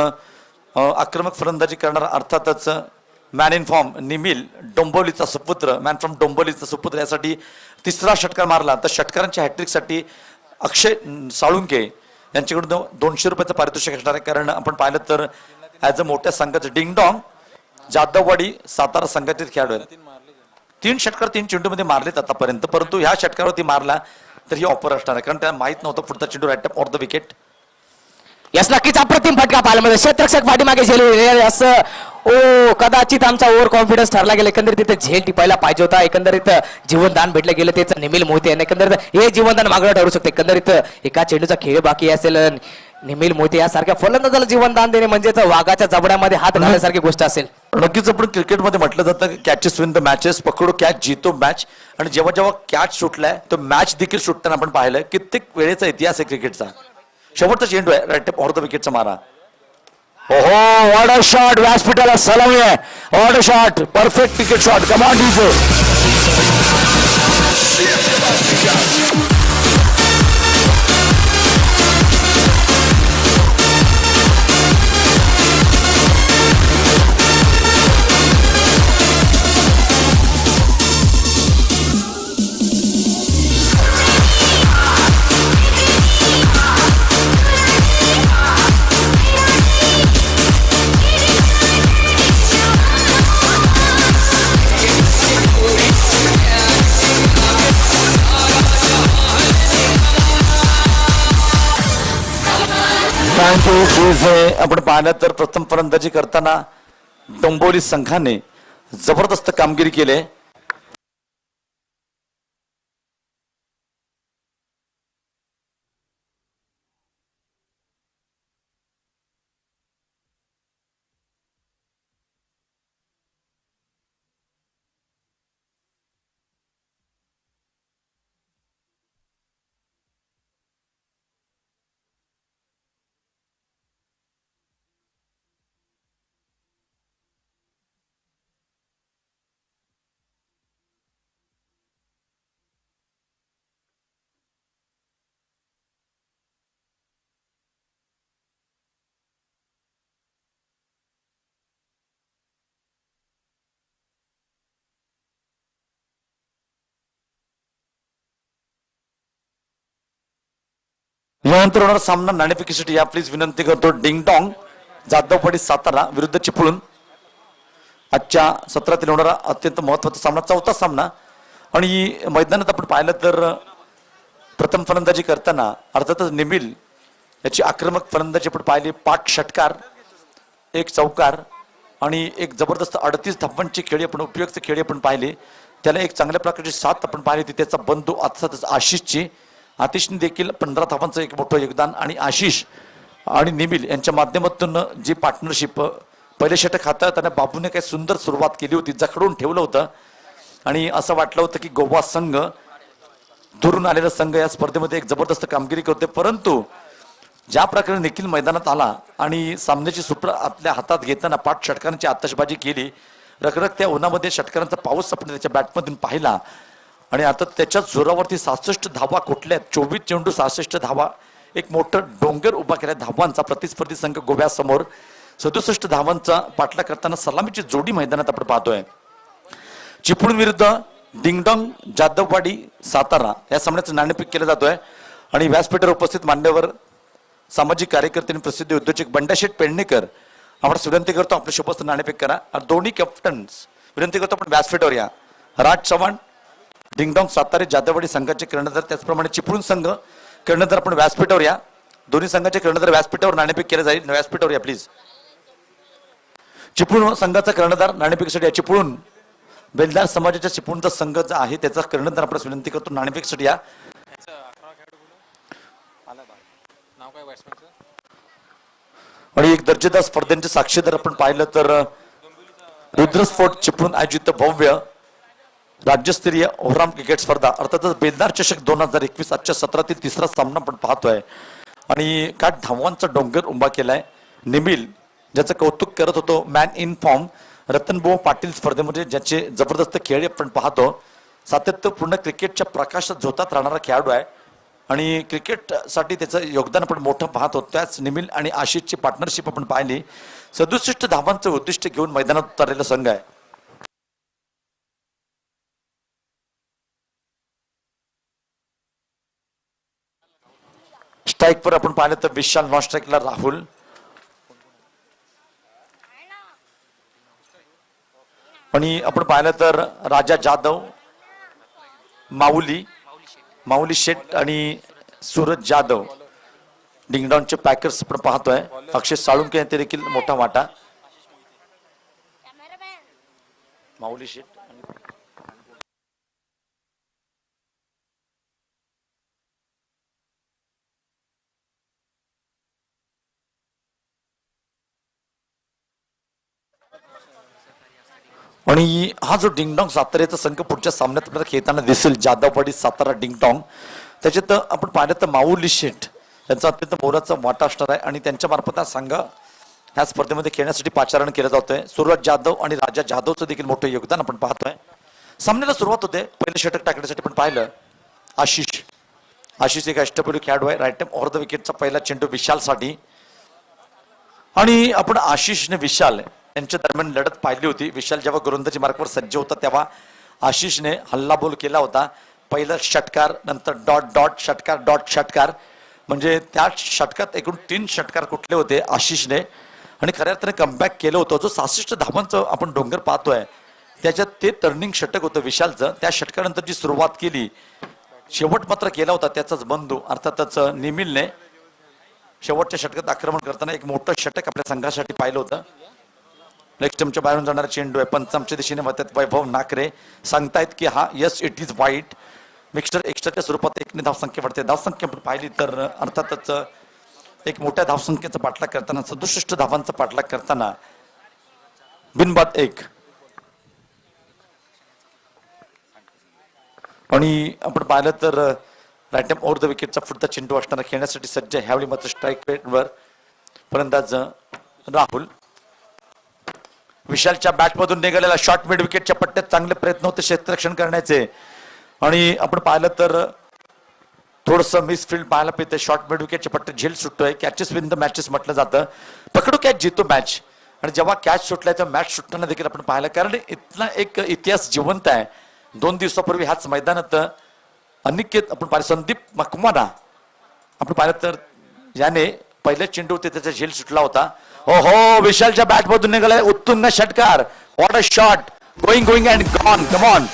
आक्रमक फलंदाजी करणारा अर्थातच मॅन इन फॉर्म निमील डोंबोलीचा सुपुत्र, मॅन फ्रॉम डोंबोलीचा सुपुत्र यासाठी तिसरा षटकार मारला. तर षटकारांच्या हॅट्रिकसाठी अक्षय साळुंके यांच्याकडून 200 रुपयाचं पारितोषिक असणार आहे. कारण आपण पाहिलं तर ॲज अ मोठ्या संघाचं डिंगडॉंग जाधववाडी सातारा संघाचे खेळाडू आहेत. 3 षटकार 3 चेंडूमध्ये मारलेत आतापर्यंत, परंतु ह्या षटकारावरती मारला तर ही ऑफर असणार आहे. कारण त्याला माहित नव्हतं पुढचा चेंडू right off the wicket. Yes नक्कीच अप्रतिम फटका पाहायला मिळतो. क्षेत्ररक्षक पाठीमागे झेल असं ओ कदाचित आमचा ओव्हर कॉन्फिडन्स ठरला गेला. एकंदरीत तिथे झेल टिपायला पाहिजे होता. एकंदरीत जीवनदान भेटलं गेलं तेच निमील मोहिते यांना. एकंदरीत हे जीवनदान मागणं ठरू शकते. एकंदरीत एका चेंडूचा खेळ बाकी असेल, निमील मोहिते यासारख्या फलंदाजाला जीवनदान देणे म्हणजेच वाघाच्या जबड्यामध्ये हात घालण्यासारखी गोष्ट असेल. नक्कीच आपण क्रिकेटमध्ये म्हटलं जातं कॅचेस विन द मॅचेस, पकडो कॅच जीतो मॅच. आणि जेव्हा जेव्हा कॅच सुटलाय तो मॅच देखील सुटताना आपण पाहिलंय. कित्येक वेळेचा इतिहास आहे क्रिकेटचा. शेवटचा चेंडू आहे राईट ऑफ द विकेटचा मारा. ओहो, व्हॉट अ शॉट. व्यासपीठाला सलामी आहे. What a shot. Perfect cricket shot. Come on DJ. आपण पाहिलं तर प्रथम फलंदाजी करताना डोंबोली संघाने जबरदस्त कामगिरी केली. यानंतर होणार सामना नाणेफेकीसाठी या प्लीज विनंती करतो. डिंगडॉंग जाधववाडी सातारा विरुद्ध चिपळूण. आजच्या सत्रातील होणारा अत्यंत महत्वाचा सामना, चौथा सामना. आणि मैदानात आपण पाहिलं तर प्रथम फलंदाजी करताना अर्थातच निमिल याची आक्रमक फलंदाजी आपण पाहिली. 5 षटकार, 1 चौकार आणि एक जबरदस्त 38 धावांची खेळी आपण उपयुक्त खेळी आपण पाहिली. त्याला एक चांगल्या प्रकारची साथ आपण पाहिली ती त्याचा बंधू अर्थातच आशिषची. आतिशने देखील 15 धावांचं एक मोठं योगदान आणि आशिष आणि निमिल यांच्या माध्यमातून जी पार्टनरशिप पहिले षटक हाताळताना बाबूने काही सुंदर सुरुवात केली होती, जखडून ठेवलं होतं आणि असं वाटलं होतं की गोवा संघ दुरून आलेला संघ या स्पर्धेमध्ये एक जबरदस्त कामगिरी करते. परंतु ज्या प्रकारे निखिल मैदानात आला आणि सामन्याची सूत्र आपल्या हातात घेताना 5 षटकांची आतषबाजी केली, रखरखत्या उन्हामध्ये षटकारांचा पाऊस आपण त्याच्या बॅटमधून पाहिला आणि आता त्याच्या जोरावरती 66 धावा कुठल्या 24 चेंडू 66 धावा, एक मोठं डोंगर उभा केला धावांचा प्रतिस्पर्धी संघ गोव्यासमोर 67 धावांचा पाठलाग करताना सलामीची जोडी मैदानात आपण पाहतोय. चिपळूण विरुद्ध डिंगडॉंग जाधववाडी सातारा या सामन्याचं नाणेफेक केलं जातोय आणि व्यासपीठावर उपस्थित मान्यवर सामाजिक कार्यकर्ते आणि प्रसिद्ध उद्योजक बंडाशेठ पेडणेकर आपण विनंती करतो आपले शोभस्थ नाणेफेक करा. दोन्ही कॅप्टन्स विनंती करतो आपण व्यासपीठावर या. राज चव्हाण डिंगडॉंग सातारे जाधववाडी संघाचे कर्णधार, त्याचप्रमाणे चिपळूण संघ कर्णधार आपण व्यासपीठावर या. दोन्ही संघाचे कर्णधार व्यासपीठावर नाणेफेक केले जाईल. व्यासपीठावर या प्लीज. चिपळूण संघाचा कर्णधार नाणेफेकीसाठी या. चिपळूण बेलदार समाजाच्या चिपळूणचा संघ जो आहे त्याचा कर्णधार आपण विनंती करतो नाणेफेकीसाठी या. आणि एक दर्जेदार स्पर्धेचे साक्षीदार आपण पाहिलं तर रुद्रस्फोट चिपळूण आयोजित भव्य राज्यस्तरीय ओव्हरऑल क्रिकेट स्पर्धा अर्थातच बेलदार चषक 2021 आजच्या सत्रातील तिसरा सामना आपण पाहतोय आणि काय धावांचा डोंगर उभा केलाय. निमिल ज्याचं कौतुक करत होतो मॅन इन फॉर्म रतनभाऊ पाटील स्पर्धेमध्ये ज्याचे जबरदस्त खेळ आपण पाहतो. सातत्यपूर्ण क्रिकेटच्या प्रकाशात झोतात राहणारा खेळाडू आहे आणि क्रिकेटसाठी त्याचं योगदान आपण मोठं पाहतो. त्याच निमिल आणि आशिषची पार्टनरशिप आपण पाहिली. 67 धावांचं उद्दिष्ट घेऊन मैदानात उतरलेला संघ आहे. स्ट्राईकवर आपण पाहिलं तर विशाल, नॉन स्ट्राईकला राहुल आणि आपण पाहिलं तर राजा जाधव, माऊली शेट आणि सूरज जाधव डिंगडॉंगचे पॅकर्स आपण पाहतोय. अक्षय साळुंके यांचे देखील मोठा वाटा. माऊली शेट आणि हा जो डिंगडॉंग साताऱ्याचा संघ पुढच्या सामन्यात आपल्याला खेळताना दिसेल जाधववाडी सातारा डिंगडॉंग, त्याच्यात आपण पाहिलं तर माऊली शेठ यांचा अत्यंत मोलाचा वाटा असणार आहे आणि त्यांच्या मार्फत हा संघ ह्या स्पर्धेमध्ये खेळण्यासाठी पाचारण केलं जातोय. सूरज जाधव आणि राजा जाधवचं देखील मोठं योगदान आपण पाहतोय. सामन्याला सुरुवात होते. पहिले षटक टाकण्यासाठी आपण पाहिलं आशिष एक अष्टपैलू खेळाडू आहे. राईट टाइम ओव्हर द विकेटचा पहिला चेंडू विशालसाठी आणि आपण आशिषने विशाल यांच्या दरम्यान लढत पाहिली होती. विशाल जेव्हा गोलंदाजी मार्गावर सज्ज होता तेव्हा आशिषने हल्लाबोल केला होता. पहिला षटकार, नंतर डॉट षटकार म्हणजे त्या षटकात एकूण 3 षटकार कुठले होते आशिषने आणि खऱ्या अर्थाने कमबॅक केलं होतं. जो 66 धावांचं आपण डोंगर पाहतोय त्याच्यात ते टर्निंग षटक होतं विशालचं. त्या षटकानंतर जी सुरुवात केली, शेवट मात्र केला होता त्याचाच बंधू अर्थातच निमिलने. शेवटच्या षटकात आक्रमण करताना एक मोठं षटक आपल्या संघासाठी पाहिलं होतं. नेक्स्ट टाइमच्या बाहेरून जाणारा चेंडू आहे. पंचांच्या दिशेने वाहतात वैभव नाकरे सांगतायत की हा यस इट इज वाईट. मिक्सर एक्स्ट्राच्या स्वरूपात 1 धावसंख्या वाढते. धावसंख्या आपण पाहिली तर अर्थातच एक मोठ्या धावसंख्येचा पाठलाग करताना 67 धावांचा पाठलाग करताना बिनबाद 1 आणि आपण पाहिलं तर राईट टाइम ओव्हर द विकेटचा पुढचा चेंडू असताना खेळण्यासाठी सज्ज. ह्यावेळी मात्र स्ट्राईक रेटवर फलंदाज राहुल. विशालच्या बॅटमधून निघालेला शॉर्ट मिड विकेटच्या पट्ट्यात चांगले प्रयत्न होते क्षेत्ररक्षण करण्याचे आणि आपण पाहिलं तर थोडस मिसफील्ड पाहायला मिळते. शॉर्ट मिड विकेटच्या पट्ट्यात झेल सुटतोय. कॅचेस विन द मॅचेस म्हटलं जातं. पकडू कॅच जितो मॅच आणि जेव्हा कॅच सुटलाय तेव्हा मॅच सुटताना देखील आपण पाहिलं कारण इथला एक इतिहास जिवंत आहे. 2 दिवसापूर्वी ह्याच मैदानात अनिकेत आपण पाहिलं संदीप मकवाना आपण पाहिलं तर याने पहिल्या चेंडूवरती त्याचा झेल सुटला होता. हो हो, विशालच्या बॅट मधून निघालाय उत्तुंग षटकार. What a shot, going going and gone. Come on.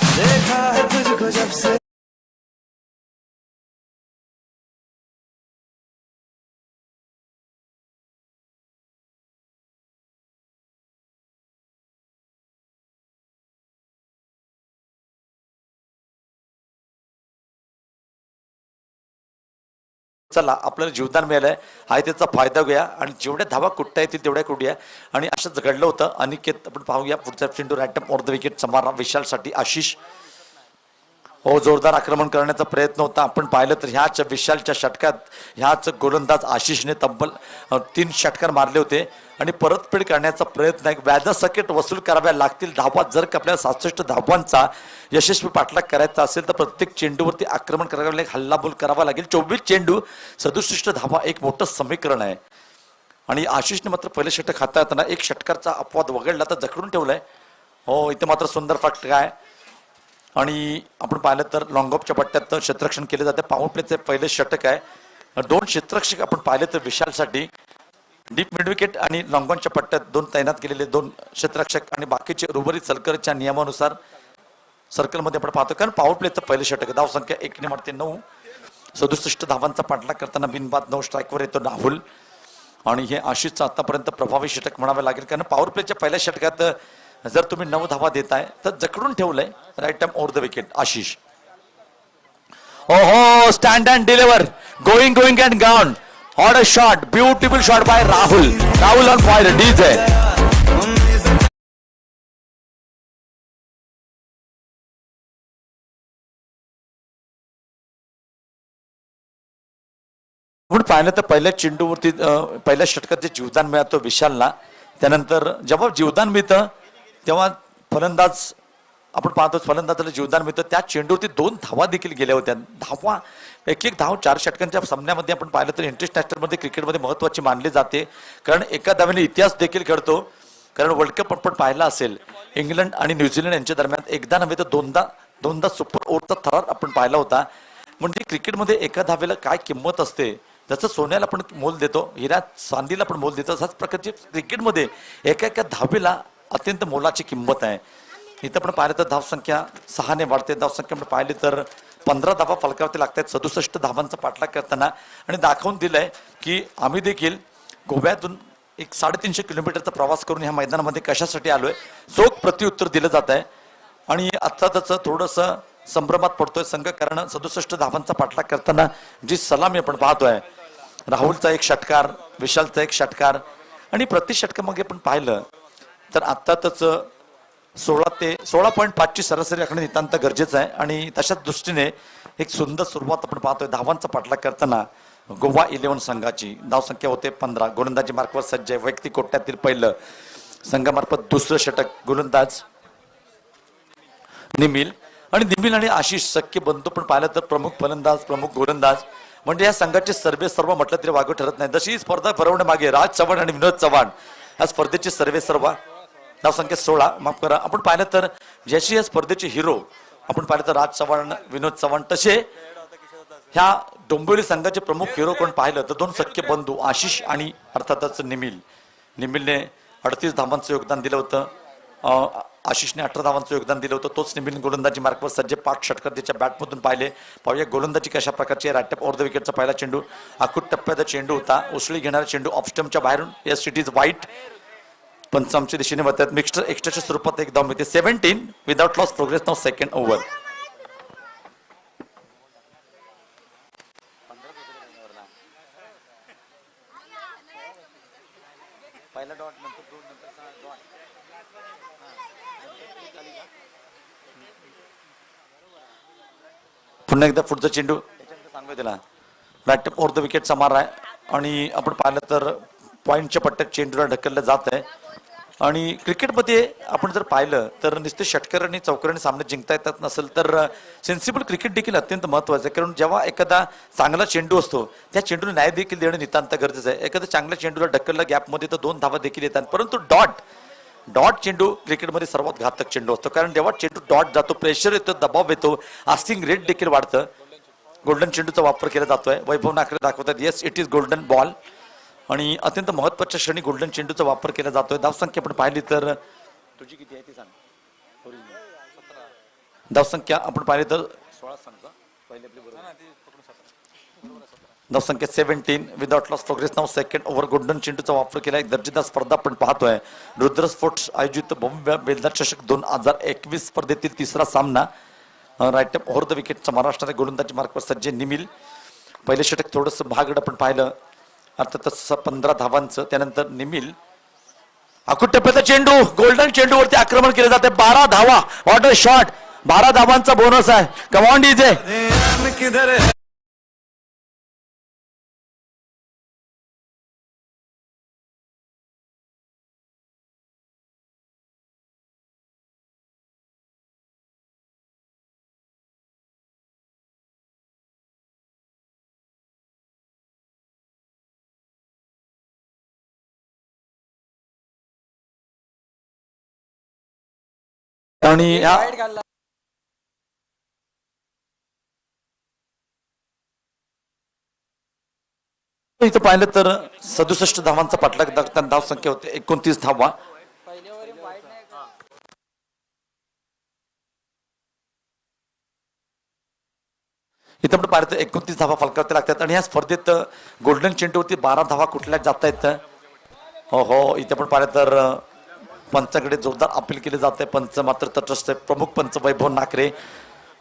चला, आपल्याला जीवदान मिळालंय, हा त्याचा फायदा घ्या आणि जेवढ्या धावा कुठता येतील तेवढ्या कुठूया. आणि असंच घडलं होतं. अनिकेत, आपण पाहूया पुढचा चेंडू राईट ऑफ द विकेट समारा विशालसाठी. आशिष, हो, जोरदार आक्रमण करण्याचा प्रयत्न होता. आपण पाहिलं तर ह्याच विशालच्या षटकात ह्याच गोलंदाज आशिषने तब्बल 3 षटकार मारले होते. आणि परतफेड करण्याचा प्रयत्न आहे, व्याजासकट वसूल कराव्या लागतील धावा. जर का आपल्याला 67 धावांचा यशस्वी पाठलाग करायचा असेल तर प्रत्येक चेंडूवरती आक्रमण करावं लागेल, हल्लाबोल करावा लागेल. 24 चेंडू 67 धावा, एक मोठं समीकरण आहे. आणि आशिषने मात्र पहिले षटक हाताळताना एक षटकारचा अपवाद वगळला तर जखडून ठेवलाय. हो, इथे मात्र सुंदर फटका आहे. आणि आपण पाहिलं तर लॉंगऑफच्या पट्ट्यात क्षेत्ररक्षण केले जाते. पॉवर प्लेचे पहिले षटक आहे. 2 क्षेत्ररक्षक आपण पाहिले तर विशालसाठी डीप मिड विकेट आणि लॉंगॉनच्या पट्ट्यात 2 तैनात केलेले 2 क्षेत्ररक्षक आणि बाकीचे उर्वरित सलकरच्या नियमानुसार सर्कलमध्ये आपण पाहतो. कारण पॉवर प्लेचं पहिले षटक, धाव संख्या 1 ने मारते 9, 67 धावांचा पाठलाग करताना बिनबाद 9 स्ट्राईकवर येतो राहुल. आणि हे आशिषचं आतापर्यंत प्रभावी षटक म्हणावे लागेल, कारण पॉवर प्लेच्या पहिल्या षटकात जर तुम्ही 9 धावा देताय तर जकडून ठेवलंय right time over the wicket Ashish. हो हो, stand and deliver, going going and gone. What a shot, beautiful shot by Rahul. Rahul on fire, DJ. आपण पाहिलं तर पहिल्या चेंडूवरती पहिल्या षटकात जे जीवदान मिळतं विशालला, त्यानंतर जेव्हा जीवदान मिळतं तेव्हा फलंदाज, आपण पाहतो फलंदाजाला जीवदान मिळतं, त्या चेंडूवरती 2 धावा देखील गेल्या होत्या. धावा, एक धाव 4 षटकांच्या सामन्यामध्ये आपण पाहिलं तर इंटरनॅशनल मध्ये क्रिकेटमध्ये महत्वाची मानली जाते. कारण एका धावेने इतिहास देखील घडतो. कारण वर्ल्ड कप आपण पाहिला असेल, इंग्लंड आणि न्यूझीलंड यांच्या दरम्यान एकदा नव्हे तर दोनदा सुपर ओव्हरचा थरार आपण पाहिला होता. म्हणजे क्रिकेटमध्ये एका धावेला काय किंमत असते, जसं सोन्याला आपण मोल देतो, हिरा चांदीला आपण मोल देतो, अशाच प्रकारची क्रिकेटमध्ये एका धावेला अत्यंत मोलाची किंमत आहे. इथं आपण पाहिलं तर धावसंख्या 6 ने वाढते. धावसंख्या आपण पाहिली तर 15 धावा फलकावरती लागतात 67 धावांचा पाठलाग करताना. आणि दाखवून दिलंय की आम्ही देखील गोव्यातून एक 350 किलोमीटरचा प्रवास करून ह्या मैदानामध्ये कशासाठी आलोय, चोख प्रत्युत्तर दिलं जात आहे. आणि आता त्याचं थोडंसं संभ्रमात पडतोय संघ, कारण 67 धावांचा पाठलाग करताना जी सलामी आपण पाहतोय, राहुलचा एक षटकार, विशालचा एक षटकार, आणि प्रति षटकामागे आपण पाहिलं तर आता त्याचं 16.5 ची सरासरी राखणे नितांत गरजेचं आहे. आणि तशाच दृष्टीने एक सुंदर सुरुवात आपण पाहतोय धावांचा पाठलाग करताना गोवा 11 संघाची. धावसंख्या होते 15, गोलंदाजी मार्कवर सज्ज आहे. वैयक्तिक कोट्यातील पहिलं, संघामार्फत दुसरं षटक गोलंदाज निमिल. आणि निमिल आणि आशिष सख्य बंधू पण पाहिलं तर प्रमुख फलंदाज, प्रमुख गोलंदाज, म्हणजे या संघाचे सर्व म्हटलं तरी वागू ठरत नाही. जशी स्पर्धा भरवण्यामागे राज चव्हाण आणि विनोद चव्हाण या स्पर्धेचे सर्व धावसंख्या 16, माफ करा, आपण पाहिलं तर जशी या स्पर्धेचे हिरो आपण पाहिलं तर राज चव्हाण, विनोद चव्हाण, तसे ह्या डोंबिवली संघाचे प्रमुख हिरो कोण पाहिलं तर 2 सख्य बंधू आशिष आणि अर्थातच निमिल. निमिलने 38 धावांचं योगदान दिलं होतं, आशिषने 18 धावांचं योगदान दिलं होतं. तोच निमिल गोलंदाजी मार्कवर सज्ज, 5 षटकार त्याच्या बॅटमधून पाहिले. पाहूया गोलंदाजी कशा प्रकारची. राईट ऑफ ओव्हर द विकेटचा पहिला चेंडू आखूट टप्प्याचा चेंडू होता, उसळी घेणारा चेंडू ऑफ स्टंपच्या बाहेरून. येस, इट इज वाईट. पंचांच्या दिशेने वळतात. मिक्स्ड एक्स्ट्राच्या स्वरूपात एक धाव मिळते. 17 विदाउट लॉस, प्रोग्रेस नाव सेकंड ओव्हर. पुन्हा एकदा पुढचा चेंडू सांगू त्याला. राईट ऑफ ओव्हर द विकेटचा मार आहे. आणि आपण पाहिलं तर पॉईंटच्या पट्ट्यात चेंडूला ढकललं जात आहे. आणि क्रिकेटमध्ये आपण जर पाहिलं तर नुसते षटकार आणि चौकारांनी सामने जिंकता येतात नसेल तर सेन्सिबल क्रिकेट देखील अत्यंत महत्त्वाचं आहे. कारण जेव्हा एखादा चांगला चेंडू असतो त्या चेंडूला न्याय देखील देणं नितांत गरजेचं आहे. एखाद्या चांगल्या चेंडूला ढकललं गॅपमध्ये तर 2 धावा देखील येतात, परंतु डॉट चेंडू क्रिकेटमध्ये सर्वात घातक चेंडू असतो. कारण जेव्हा चेंडू डॉट जातो, प्रेशर येतो, दबाव येतो, आस्किंग रेट देखील वाढतं. गोल्डन चेंडूचा वापर केला जातोय. वैभव नाकरे दाखवतात yes it is golden ball आणि अत्यंत महत्वाच्या क्षणी गोल्डन चेंडूचा वापर केला जातोय. धावसंख्या आपण पाहिली तर तुझी किती आहे ती सांग. धावसंख्या आपण पाहिली तर 16 सांगतो पहिले आपली बरोबर धावसंख्या 17 विदाउट लॉस प्रोग्रेस. नाव सेकंड ओव्हर गोल्डन चेंडूचा वापर केला. एक दर्जेदार स्पर्धा आपण पाहतोय. रुद्रस्फोट आयोजित भव्य बेलदार चषक 2021 स्पर्धेतील तिसरा सामना. राईट ओव्हर द विकेटचा महाराष्ट्राने गोलंदाजी मार्कवर सज्ज निमिल. पहिले षटक थोडंसं भागड आपण पाहिलं अर्थातच 15 धावांचं. त्यानंतर निमिल अकुट टप्प्याचा चेंडू गोल्डन चेंडूवरती आक्रमण केले जाते. 12 धावा. What a shot. 12 धावांचा बोनस आहे. Come on DJ. आणि इथं पाहिलं तर 67 धावांचा पाठलाग दाखवताना धाव संख्या होते 29 धावा. इथं आपण पाहिलं तर 29 धावा फलकावते लागतात आणि या स्पर्धेत गोल्डन चेंडूवरती 12 धावा कुठल्या जात आहेत. हो इथे आपण पाहिलं तर पंचाकडे जोरदार अपील केले जाते. पंच मात्र तटस्थ आहे. प्रमुख पंच वैभव नाकरे.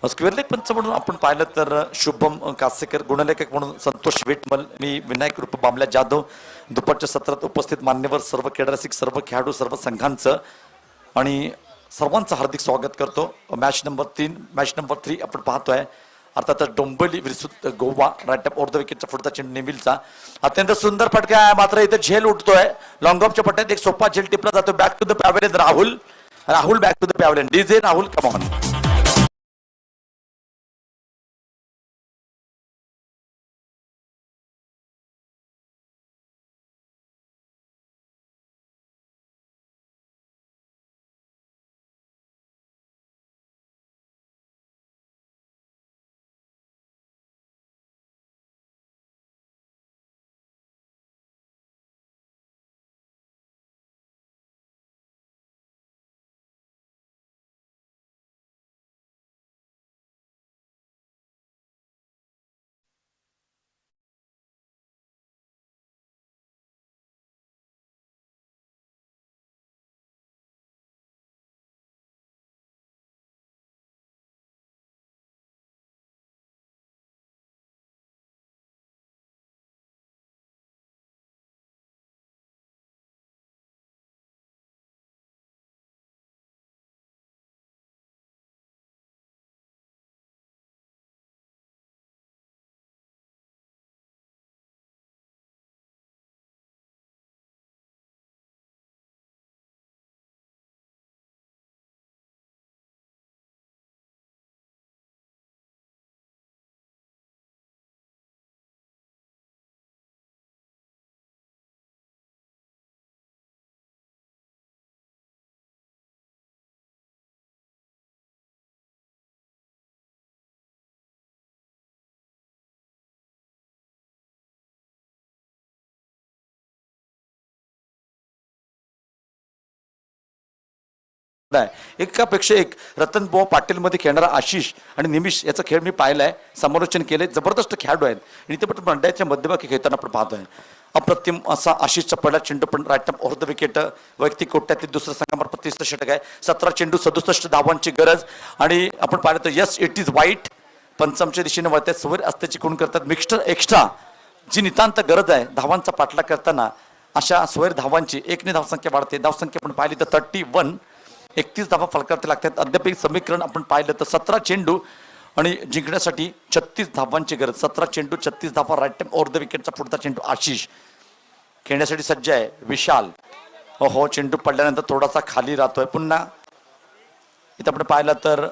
स्क्वेअर लेग पंच म्हणून आपण पाहिलं तर शुभम कासेकर. गुणलेखक म्हणून संतोष वेटमल. मी विनायक रूप बामल्या जाधव. दुपारच्या सत्रात उपस्थित मान्यवर सर्व क्रीडारसिक सर्व खेळाडू सर्व संघांचं आणि सर्वांचं हार्दिक स्वागत करतो. मॅच नंबर 3 आपण पाहतोय अर्थातच डोंबिवली विरुद्ध Goa. Right off over the विकेटचा पुढचा चेंडू निमिलचा अत्यंत सुंदर फटका आहे. मात्र इथे झेल उठतोय. लॉंग ऑफच्या पट्ट्यात एक सोपा झेल टिपला जातो. Back to the pavilion Rahul back to the pavilion. DJ Rahul come on. एकापेक्षा एक रतनबुवा पाटील मध्ये खेळणारा आशिष आणि निमिष याचा खेळ मी पाहिलाय. समालोचन केले. जबरदस्त खेळाडू आहेत आणि ते पण मंडळाच्या मध्यभागी खेळताना आपण पाहतोय. अप्रतिम असा आशिषचा पहिला चेंडू पण right off over the wicket. वैयक्तिक कोट्यातील दुसऱ्या संघामार्फत तिसरं षटक आहे. 17 चेंडू 67 धावांची गरज आणि आपण पाहिलं तर यस इट इज वाईट. पंचमच्या दिशेने वळतात. सवय असल्याची खूण करतात. मिक्स्टर एक्स्ट्रा जी नितांत गरज आहे धावांचा पाठलाग करताना अशा स्वैर धावांची एकने धावसंख्या वाढते. धावसंख्या आपण पाहिली तर 31 31 धावा फलकावते लागतात. अद्याप एक समीकरण आपण पाहिलं तर 17 चेंडू आणि जिंकण्यासाठी 36 धावांची गरज. 17 चेंडू 36 धावा. राईट टाइम ओव्हर द विकेटचा पुढचा चेंडू आशिष खेळण्यासाठी सज्ज आहे. विशाल हो चेंडू पडल्यानंतर थोडासा खाली राहतोय. पुन्हा इथं आपण पाहिलं तर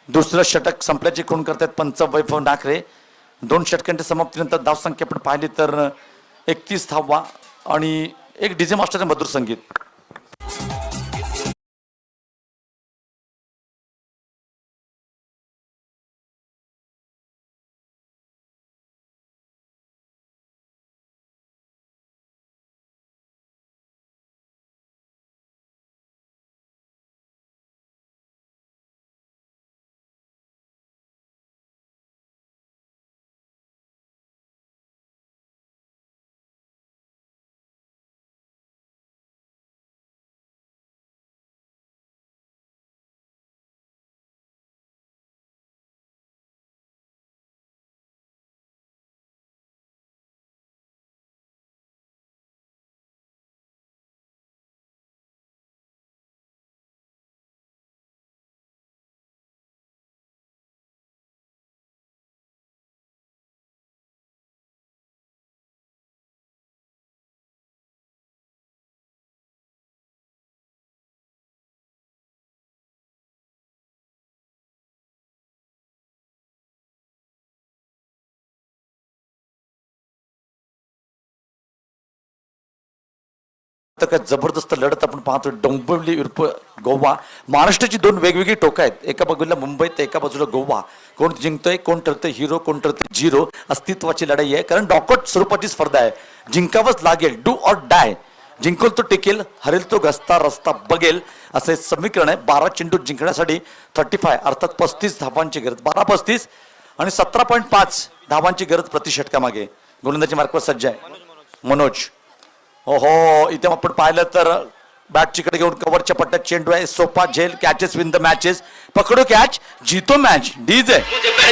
दुसरं षटक संपल्याची खूण करतात पंच वैभव नाकरे. 2 षटकांच्या समाप्तीनंतर धावसंख्या आपण पाहिली तर 31 धावा आणि एक डीजे मास्टरचे मधुर संगीत. तर काय जबरदस्त लढत आपण पाहतो. डोंबिवली उर्फ गोवा, महाराष्ट्राची दोन वेगवेगळी टोकं आहेत. एका बाजूला मुंबई तर एका बाजूला गोवा. कोण जिंकतोय, कोण ठरतंय हिरो, कोण ठरतंय झिरो. अस्तित्वाची लढाई आहे, कारण डॉकआउट स्वरूपाची स्पर्धा आहे. जिंकावंच लागेल, डू ऑर डाय. जिंकल तो टिकेल, हरेल तो घसता रस्ता बघेल, असं समीकरण आहे. 12 चेंडू जिंकण्यासाठी 35 अर्थात 35 धावांची गरज. 12-35 आणि 17.5 धावांची गरज प्रति षटकामागे. गोलंदाजी मार्कवर सज्ज आहे मनोज. हो इथे आपण पाहिलं तर बॅट कडे घेऊन कव्हरच्या पट्ट्यात चेंडू आहे. सोपा झेल, कॅचेस विन द मॅचेस. पकडो कॅच, जीतो मॅच. डीज आहे.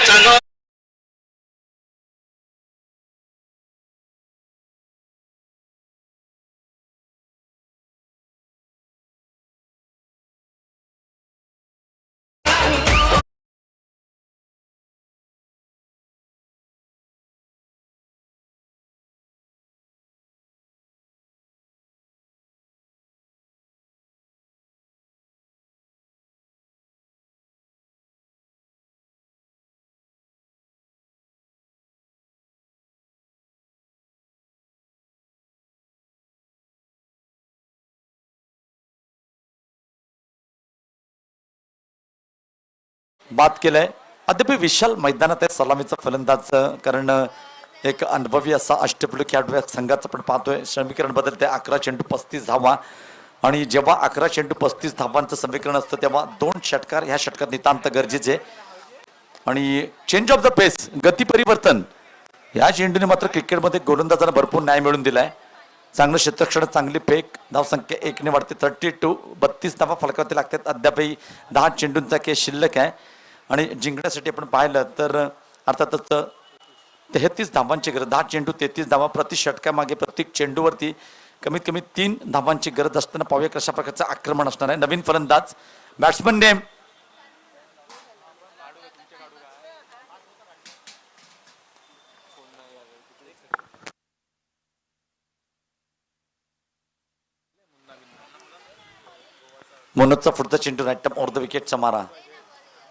बात केलंय अद्याप विशाल मैदानात आहे सलामीचा फलंदाज, कारण एक अनुभवी असा अष्टपैलू खेळाडू संघाचं पण पाहतोय. समीकरण बदलते. 11 चेंडू 35 धावा, आणि जेव्हा 11 चेंडू 35 धावांचं समीकरण असतं तेव्हा 2 षटकार ह्या षटकात नितांत गरजेचे. आणि चेंज ऑफ द पेस, गती परिवर्तन, या चेंडूने मात्र क्रिकेटमध्ये गोलंदाजांना भरपूर न्याय मिळवून दिलाय. चांगलं क्षेत्रक्षण, चांगली फेक, धावसंख्या 1 ने वाढते. 32 धावा फलकावरती लागतात. अद्यापही 10 चेंडूंचा केस शिल्लक आहे. आणि जिंकण्यासाठी आपण पाहिलं तर अर्थातच 33 धावांची गरज. 10 चेंडू 33 धावा प्रति षटकामागे. प्रत्येक चेंडूवरती कमीत कमी 3 धावांची गरज असताना पाहूया कशा प्रकारचं आक्रमण असणार आहे. नवीन फलंदाज, बॅट्समन नेम मनोजचा पुढचा चेंडू राईट टप ओव्हर द विकेटचा मारा.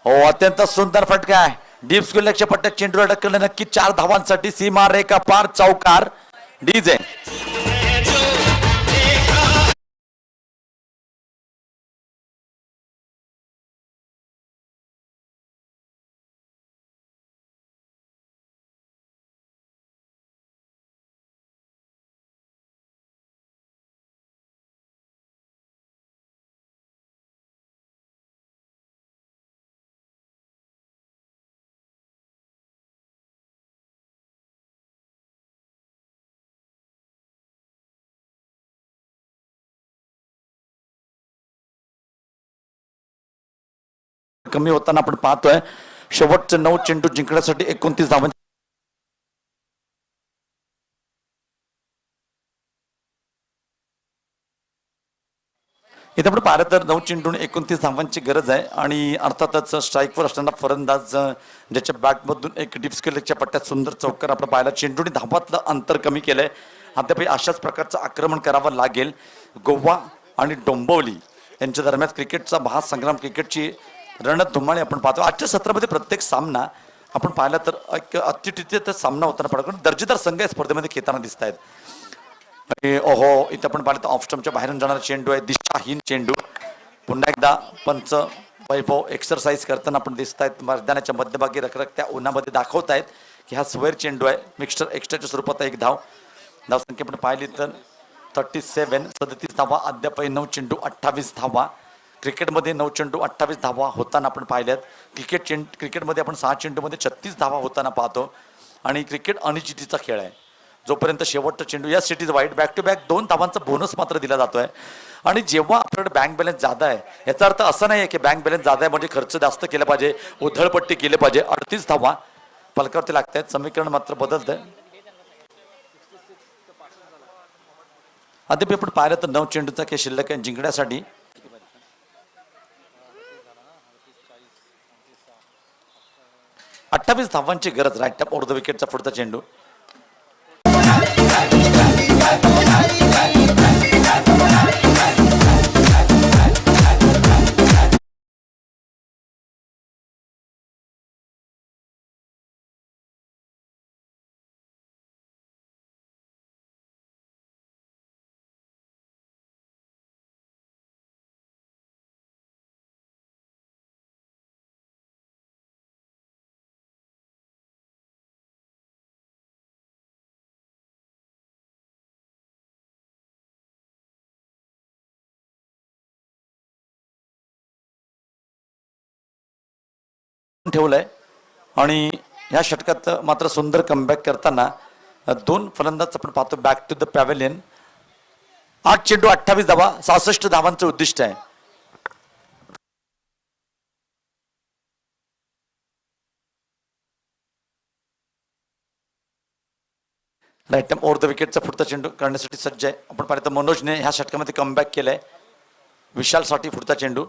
हो अत्यंत सुंदर फटका आहे. डीप स्क्वेअरच्या पट्ट्यात चेंडू अडकलं, नक्की 4 धावांसाठी सीमा रेखा पार, चौकार. डीजे कमी होताना आपण पाहतोय. शेवटचे 9 चेंडू जिंकण्यासाठी 29 धावांची. इथे आपण पाहिलं तर 9 चेंडून 29 धावांची गरज आहे. आणि अर्थातच स्ट्राईकवर असताना फलंदाज ज्याच्या बॅटमधून एक डीप स्क्वेअरच्या पट्ट्यात सुंदर चौकार आपण पाहिला. चेंडूने धावातलं अंतर कमी केलंय. अद्याप अशाच प्रकारचं आक्रमण करावं लागेल. गोवा आणि डोंबिवली यांच्या दरम्यान क्रिकेटचा महासंग्राम, क्रिकेटची रणधुमाळी आपण पाहतो. आजच्या सत्रामध्ये प्रत्येक सामना आपण पाहिला तर एक अत्युत्त सामना होताना पडतो. दर्जेदार संघ या स्पर्धेमध्ये खेळताना दिसत आहेत. ओहो इथे आपण पाहिलं तर ऑफ स्टंपच्या बाहेरून जाणारा चेंडू आहे. दिशाहीन चेंडू. पुन्हा एकदा पंच वैभव एक्सरसाइज करताना आपण दिसत आहेत. मैदानाच्या मध्यभागी रखरखत्या उन्हामध्ये दाखवत आहेत की हा स्क्वेअर चेंडू आहे. मिक्सर एक्स्ट्राच्या स्वरूपात एक धाव. धावसंख्या आपण पाहिली तर 37 धावा. अद्यापही 9 चेंडू 28 धावा. क्रिकेटमध्ये 9 चेंडू 28 धावा होताना आपण पाहिल्यात. क्रिकेटमध्ये आपण 6 चेंडूमध्ये 36 धावा होताना पाहतो. आणि क्रिकेट अनिश्चितीचा खेळ आहे. जोपर्यंत शेवटचा चेंडू या सिटीज वाईट बॅक टू बॅक 2 धावांचा बोनस मात्र दिला जातोय. आणि जेव्हा आपल्याकडे बँक बॅलन्स जादा आहे, याचा अर्थ असा नाही की बँक बॅलन्स जादा आहे म्हणजे खर्च जास्त केला पाहिजे, उधळपट्टी केली पाहिजे. 38 धावा फलकावरती लागतात. समीकरण मात्र बदलतंय. अद्याप आपण पाहिलं तर 9 चेंडूचा खेळ शिल्लक आहे जिंकण्यासाठी. 28 धावांची गरज. राईट टप ओव्हर द विकेटचा पुढचा चेंडू. ठेवलंय आणि ह्या षटकात मात्र सुंदर कमबॅक करताना दोन फलंदाज आपण पाहतो बॅक टू द पॅव्हेलियन. 8 चेंडू 28 धावा 66 धावांचं उद्दिष्ट आहे. राईट ओव्हर द विकेटचा पुढचा चेंडू करण्यासाठी सज्ज आहे. आपण पाहिलं मनोजने ह्या षटकामध्ये कमबॅक केलंय. विशालसाठी पुढचा चेंडू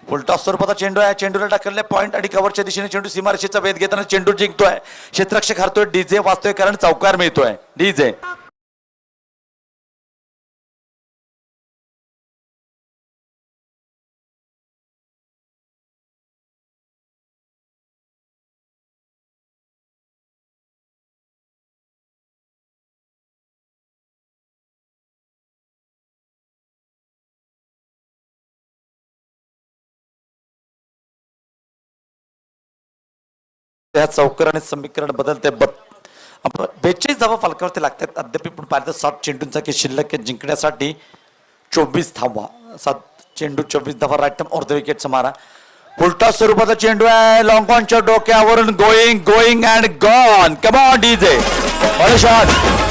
फुलटॉस स्वरूपाचा चेंडू आहे. चेंडूला टाकलेला पॉईंट आणि कव्हरच्या दिशेने चेंडू सीमारेषेचा वेध घेताना चेंडू जिंकतोय. क्षेत्ररक्षक हरतोय. डीजे वाचतोय कारण चौकार मिळतोय. डीजे त्या चौकार आणि समीकरण बदलते. 42 धावा फलकावरती लागतात. अद्याप पण पाहिलं 7 चेंडूंचा की शिल्लक जिंकण्यासाठी 24 धावा. 7 चेंडू 24 धावा. राईट ओव्हर द विकेटचा मारा. उलटा स्वरूपाचा चेंडू आहे. लॉंगॉनच्या डोक्यावरून going going and gone. Come on DJ shot.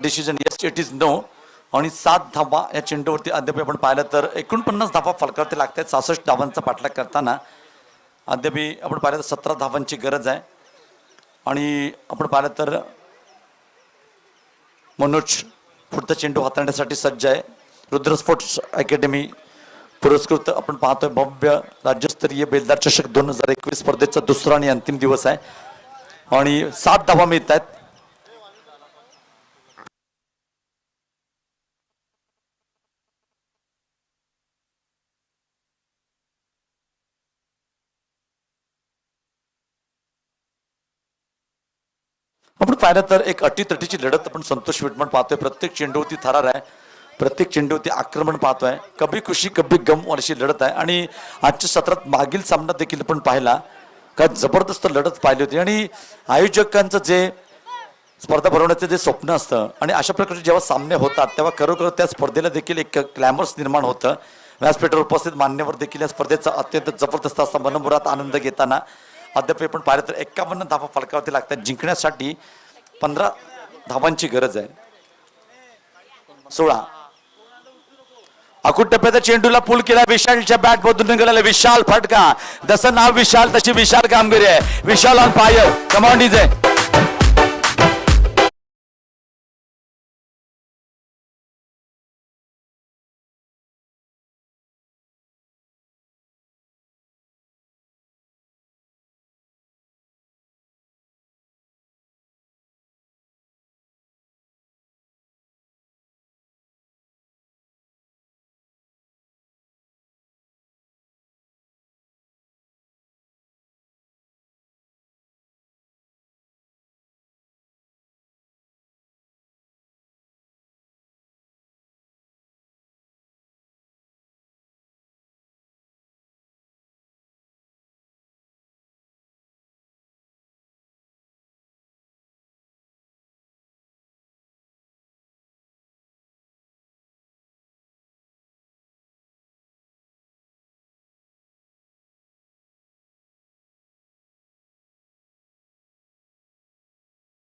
Decision yes it is no. आणि 7 धावा या चेंडूवरती अद्याप आपण पाहिलं तर 49 धावा फलकावरती लागतात. 66 धावांचा पाठलाग करताना अद्याप आपण पाहिलं तर 17 धावांची गरज आहे. आणि आपण पाहिलं तर मनोज पुढचा चेंडू हाताळण्यासाठी सज्ज आहे. रुद्र स्पोर्ट्स अकॅडमी पुरस्कृत आपण पाहतोय भव्य राज्यस्तरीय बेलदार चषक 2021 स्पर्धेचा दुसरा आणि अंतिम दिवस आहे. आणि 7 धावा मिळत आहेत. आपण पाहिलं तर एक अटीतटीची लढत आपण संतोष विटमन पाहतोय. प्रत्येक चेंडूवरती थरार आहे. प्रत्येक चेंडूवरती आक्रमण पाहतोय. कभी खुशी कभी गम अशी लढत आहे. आणि आजच्या सत्रात मागील सामना देखील आपण पाहिला का जबरदस्त लढत पाहिली होती. आणि आयोजकांचं जे स्पर्धा भरवण्याचं जे स्वप्न असतं आणि अशा प्रकारचे जेव्हा सामने होतात तेव्हा खरोखर त्या स्पर्धेला देखील एक क्लॅमर्स निर्माण होतं. व्यासपीठावर उपस्थित मान्यवर देखील या स्पर्धेचा अत्यंत जबरदस्त असा मनमुरात आनंद घेताना अद्याप आपण पाहिलं तर 51 धावा फलकावरती लागतात. जिंकण्यासाठी 15 धावांची गरज आहे. 16 अकुट टप्प्याचा चेंडूला पूल केला. विशालच्या बॅट मधून निघालेला विशाल फटका. जसं नाव विशाल तशी विशाल कामगिरी आहे. Vishal on fire. Come on DJ.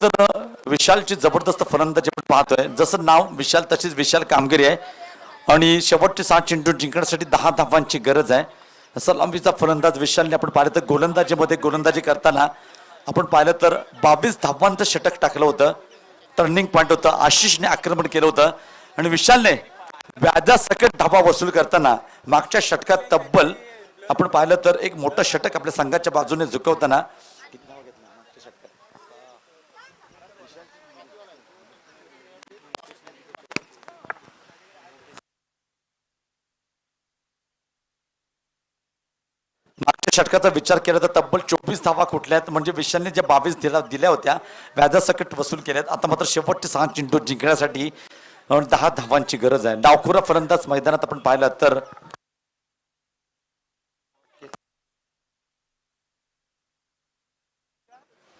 तर विशालची जबरदस्त फलंदाजी आपण पाहतोय. जसं नाव विशाल तशीच विशाल कामगिरी आहे. आणि शेवटचे 7 चेंडू जिंकण्यासाठी 10 धावांची गरज आहे. सलामीचा फलंदाज विशालने आपण पाहिलं तर गोलंदाजीमध्ये गोलंदाजी करताना आपण पाहिलं तर 22 धावांचं षटक टाकलं होतं. टर्निंग पॉईंट होतं. आशिषने आक्रमण केलं होतं आणि विशालने व्याजासकट धावा वसूल करताना मागच्या षटकात तब्बल आपण पाहिलं तर एक मोठं षटक आपल्या संघाच्या बाजूने झुकवताना मागच्या षटकाचा विचार केला तर तब्बल 24 धावा कुठल्या आहेत. म्हणजे विशालने ज्या 22 दिल्या होत्या व्याजासकट वसूल केल्यात. आता मात्र शेवटचे 6 चेंडू जिंकण्यासाठी 10 धावांची गरज आहे. डावखुरा फलंदाज मैदानात आपण पाहिलं तर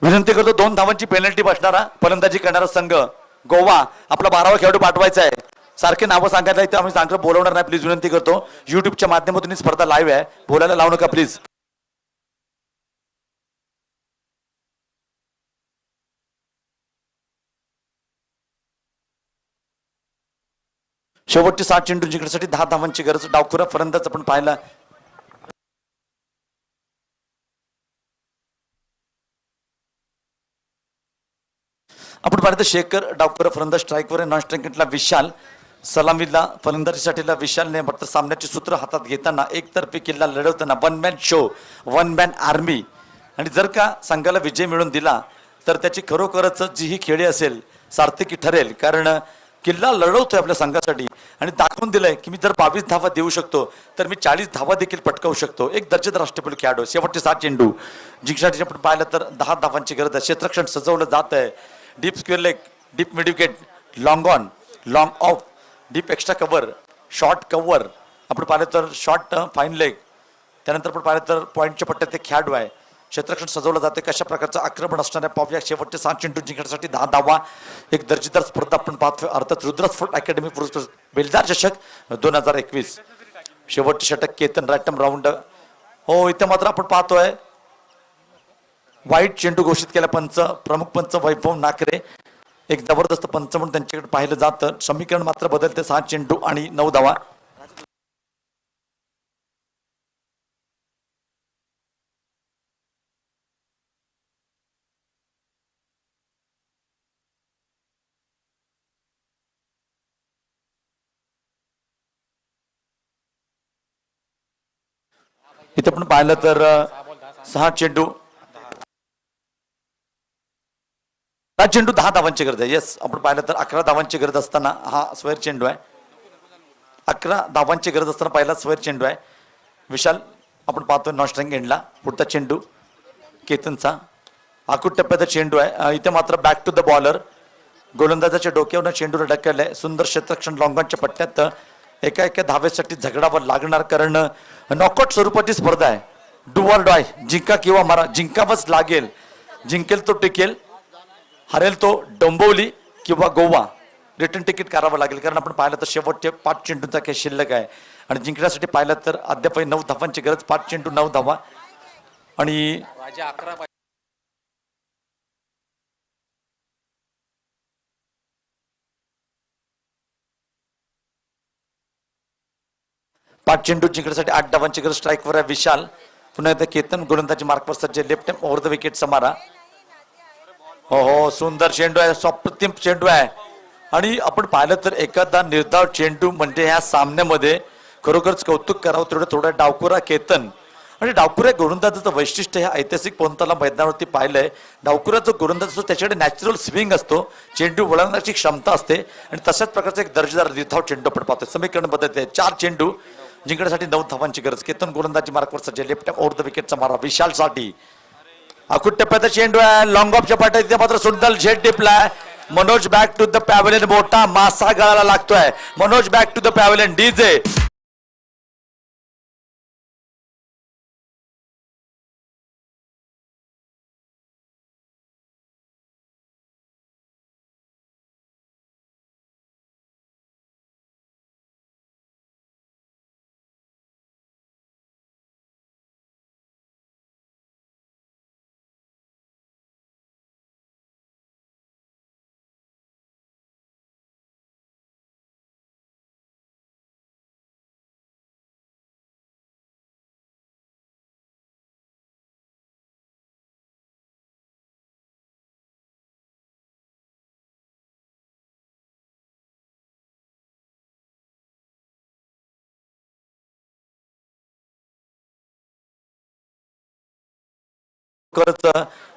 विनंती करतो 2 धावांची पेनल्टी बसणारा फलंदाजी करणारा संघ गोवा. आपला 12वा खेळाडू पाठवायचा आहे. सारखे नावं सांगायला येते आम्ही सांगतो बोलवणार नाही. प्लीज विनंती करतो. युट्यूबच्या माध्यमातून ही स्पर्धा लाईव्ह आहे. बोलायला लावू नका प्लीज. शेवटचे 7 चेंडू जिंकण्यासाठी 10 धावांची गरज. डावखुरा फलंदाज आपण पाहिला. आपण पाहिलं तर शेखर डावखुरा फलंदाज स्ट्राईकवर आहे. नॉन स्ट्राईकला विशाल. सलामीला फलंदाजीसाठीला विशालने मात्र सामन्याची सूत्र हातात घेताना एकतर्फी किल्ला लढवताना one man show one man army. आणि जर का संघाला विजय मिळवून दिला तर त्याची खरोखरच जी ही खेळी असेल सार्थकी ठरेल. कारण किल्ला लढवतोय आपल्या संघासाठी आणि दाखवून दिलंय की मी जर 22 धावा देऊ शकतो तर मी 40 धावा देखील पटकावू शकतो. एक दर्जेदार राष्ट्रपती खेळाडू. शेवटचे 7 चेंडू जिंकण्यासाठी आपण पाहिलं तर 10 धावांची गरज आहे. क्षेत्ररक्षण सजवलं जात आहे. Deep square leg, deep midwicket, long on, long of, deep extra cover, short cover. आपण पाहिलं तर शॉर्ट फाईन लेग. त्यानंतर आपण पाहिलं तर पॉईंटच्या पट्ट्यात ते खेळाडू आहे. क्षेत्ररक्षण सजवलं जाते. कशा प्रकारचं आक्रमण असणार आहे पाहूया. शेवटचे 7 चेंडू जिंकण्यासाठी 10 धावा. एक दर्जेदार स्पर्धा आपण पाहतोय. अर्थात रुद्र स्पोर्ट अकॅडमी पुरस्कृत बेलदार चषक 2021. शेवटचे षटक केतन रॅटम राऊंड. हो इथे मात्र आपण पाहतोय वाईट चेंडू घोषित केला पंच. प्रमुख पंच वैभव नाकरे एक जबरदस्त पंच म्हणून त्यांच्याकडे पाहिलं जातं. समीकरण मात्र बदलते. 6 चेंडू आणि 9 धावा. इथे पण पाहिलं तर 6 चेंडू 10 धावांची गरज आहे. येस, आपण पाहिलं तर 11 धावांची गरज असताना हा स्क्वेअर चेंडू आहे. 11 धावांची गरज असताना पहिला स्क्वेअर चेंडू आहे. विशाल आपण पाहतोय नॉन स्ट्राईक एंडला. पुढचा चेंडू केतनचा आकुट टप्प्याचा चेंडू आहे. इथे मात्र बॅक टू द बॉलर. गोलंदाजाच्या डोक्यावर चेंडूला ढकललाय. सुंदर क्षेत्ररक्षण लॉंगॉनच्या पट्ट्यात एका धावेसाठी झगडावर लागणार, कारण नॉकआउट स्वरूपाची स्पर्धा आहे. डू ऑर डाय, जिंका किंवा मारा. जिंकावंच लागेल. जिंकेल तो टिकेल, हरेल तो डोंबिवली किंवा गोवा. रिटर्न तिकीट करावं लागेल, कारण आपण पाहिलं तर शेवटचे 5 चेंडूचा काही शिल्लक आहे आणि जिंकण्यासाठी पाहिलं तर अद्याप 9 धावांची गरज. 5 चेंडू 9 धावा आणि 5 चेंडू जिंकण्यासाठी 8 धावांची गरज. स्ट्राईकवर आहे विशाल. पुन्हा एकदा केतन गोलंदाजी मार्कवर सज्ज. Left hand over the wicket समारा. हो, सुंदर चेंडू आहे. अप्रतिम चेंडू आहे. आणि आपण पाहिलं तर एखादा निर्धाव चेंडू म्हणजे ह्या सामन्यामध्ये खरोखरच कौतुक करावं तेवढं. थोडा डावकुरा केतन आणि डावकुरा गोलंदाजाचं वैशिष्ट्य ह्या ऐतिहासिक पंताला मैदानावरती पाहिलंय. डावकुरा जो गोलंदाज असतो त्याच्याकडे नॅचरल स्विंग असतो, चेंडू वळवण्याची क्षमता असते आणि तशाच प्रकारचा एक दर्जेदार निर्धाव चेंडू आपण पाहतोय. समीकरण बदलते. 4 चेंडू जिंकण्यासाठी 9 धावांची गरज. केतन गोलंदाजी मार्कवर सज्ज. लेफ्ट हँड ओव्हर द विकेटचा मारा विशालसाठी. अकुट टप्प्याचा चेंडू आहे. लॉंग ऑफच्या पाट्या तिथे मात्र सुंदर झेड टिपलाय. Manoj back to the pavilion. मोठा मासा गळाला लागतोय. Manoj back to the pavilion. DJ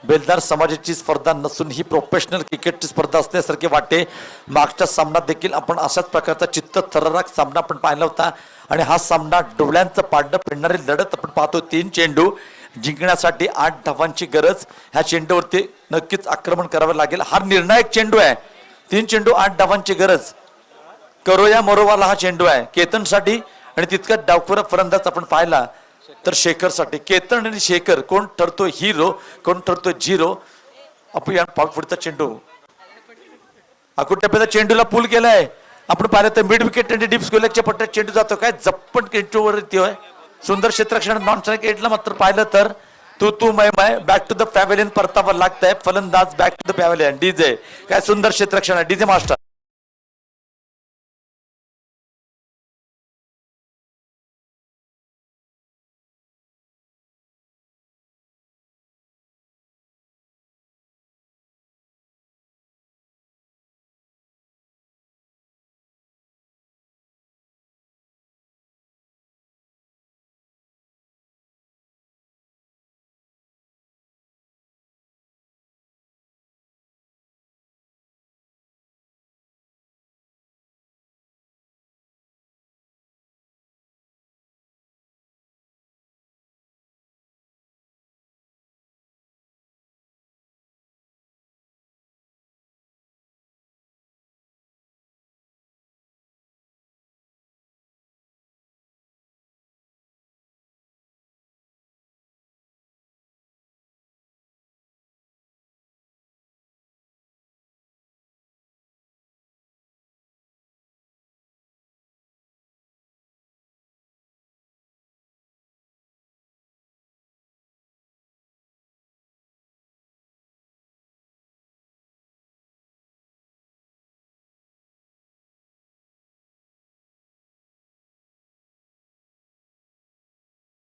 Beldar समाजाची स्पर्धा नसून ही प्रोफेशनल क्रिकेटची स्पर्धा असल्यासारखे वाटते. मागच्या सामन्यात देखील आपण अशाच प्रकारचा चित्त थरारक सामना आपण पाहिला होता आणि हा सामना डोळ्यांचं पाडणं फिरणारी लढत आपण पाहतो. 3 चेंडू जिंकण्यासाठी 8 धावांची गरज. ह्या चेंडूवरती नक्कीच आक्रमण करावं लागेल. हा निर्णायक चेंडू आहे. 3 चेंडू 8 धावांची गरज. करोया मरोवाला हा चेंडू आहे केतनसाठी आणि तितका डावखुरा फलंदाज आपण पाहिला तर शेखरसाठी. केतन आणि शेखर कोण ठरतो हिरो, कोण ठरतो झिरो. आपण या पुढचा चेंडू अकुट टप्प्याचा चेंडूला पूल केलाय. आपण पाहिलं तर मिड विकेट आणि डीप स्क्वेअरच्या पट्ट्यात चेंडू जातो. काय जप्पन चेंडूवर येतोय. सुंदर क्षेत्ररक्षण नॉन स्ट्राईक एटला मात्र पाहिलं तर तू मै बॅक टू द पॅव्हलियन परतावा लागतंय. फलंदाज back to the pavilion. DJ काय सुंदर क्षेत्ररक्षण आहे. डीजे मास्टर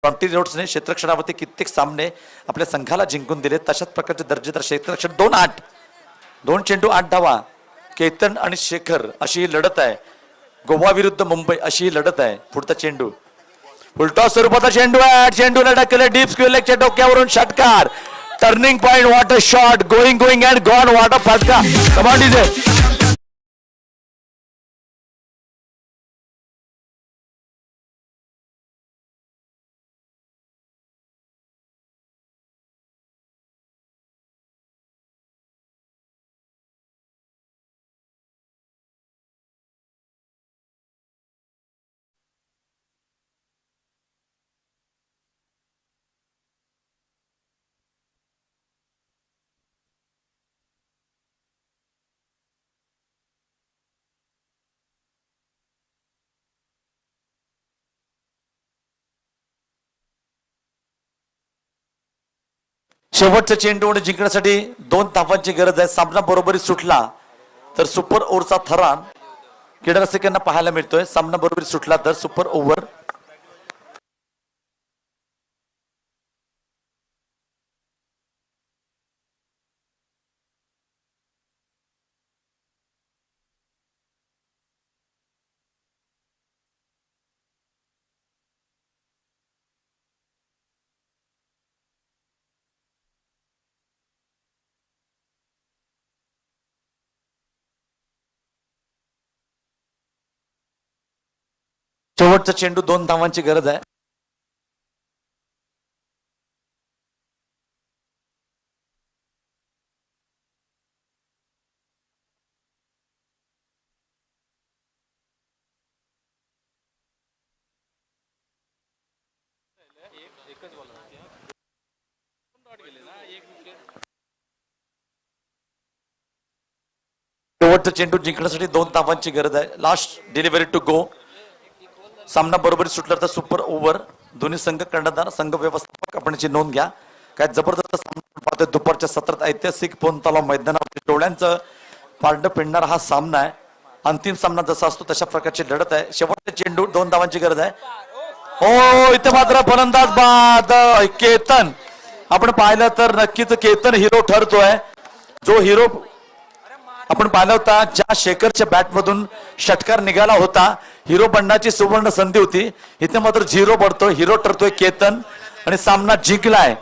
रॉन्टी रोड्सने क्षेत्ररक्षणावरती कित्येक सामने आपल्या संघाला जिंकून दिले. तशाच प्रकारचे दर्जेदार क्षेत्ररक्षण 2-8, 2 चेंडू 8 धावा. केतन आणि शेखर अशी ही लढत आहे. गोवा विरुद्ध मुंबई अशी ही लढत आहे. पुढचा चेंडू उलटा स्वरूपाचा चेंडू आहे. चेंडूला टाकले डीप स्क्वेअर लेगच्या डोक्यावरून षटकार. Turning point, what a shot, going and gone, what a फटका. कमांड इज शेवटचा चेंडू जिंकण्यासाठी 2 धावांची गरज आहे. सामना बरोबरी सुटला तर सुपर ओव्हरचा थरार क्रीडारसिकांना पाहायला मिळतोय. सामना बरोबरी सुटला तर सुपर ओव्हर. शेवटचा चेंडू 2 धावांची गरज आहे. शेवटचा चेंडू जिंकण्यासाठी 2 धावांची गरज आहे. Last delivery to go. सामना बरोबरी सुटला तर सुपर ओव्हर. दोन्ही संघ कर्णधार, संघ व्यवस्थापक आपण याची नोंद घ्या. काय जबरदस्त सामना पाहतोय दुपारच्या सत्रात. ऐतिहासिक पोन तलाव मैदानावर डोळ्यांचं पारडं पिळणारा हा सामना आहे. अंतिम सामना जसा असतो तशा प्रकारची लढत आहे. शेवटचा चेंडू 2 धावांची गरज आहे. हो, इथे मात्र फलंदाज बाद केतन. आपण पाहिलं तर नक्कीच केतन हिरो ठरतोय. जो हिरो आपण पाहिलं होता, ज्या शेखरच्या बॅट मधून षटकार निघाला होता, हिरो बनण्याची सुवर्ण संधी होती. इथे मात्र 0 पडतोय. हिरो ठरतोय केतन आणि सामना जिंकलाय.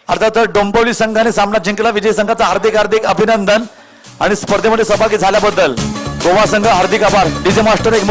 अर्थात डोंबिवली संघाने सामना जिंकला. विजय संघाचा हार्दिक हार्दिक अभिनंदन आणि स्पर्धेमध्ये सहभागी झाल्याबद्दल गोवा संघ हार्दिक आभार. डीजे मास्टर एक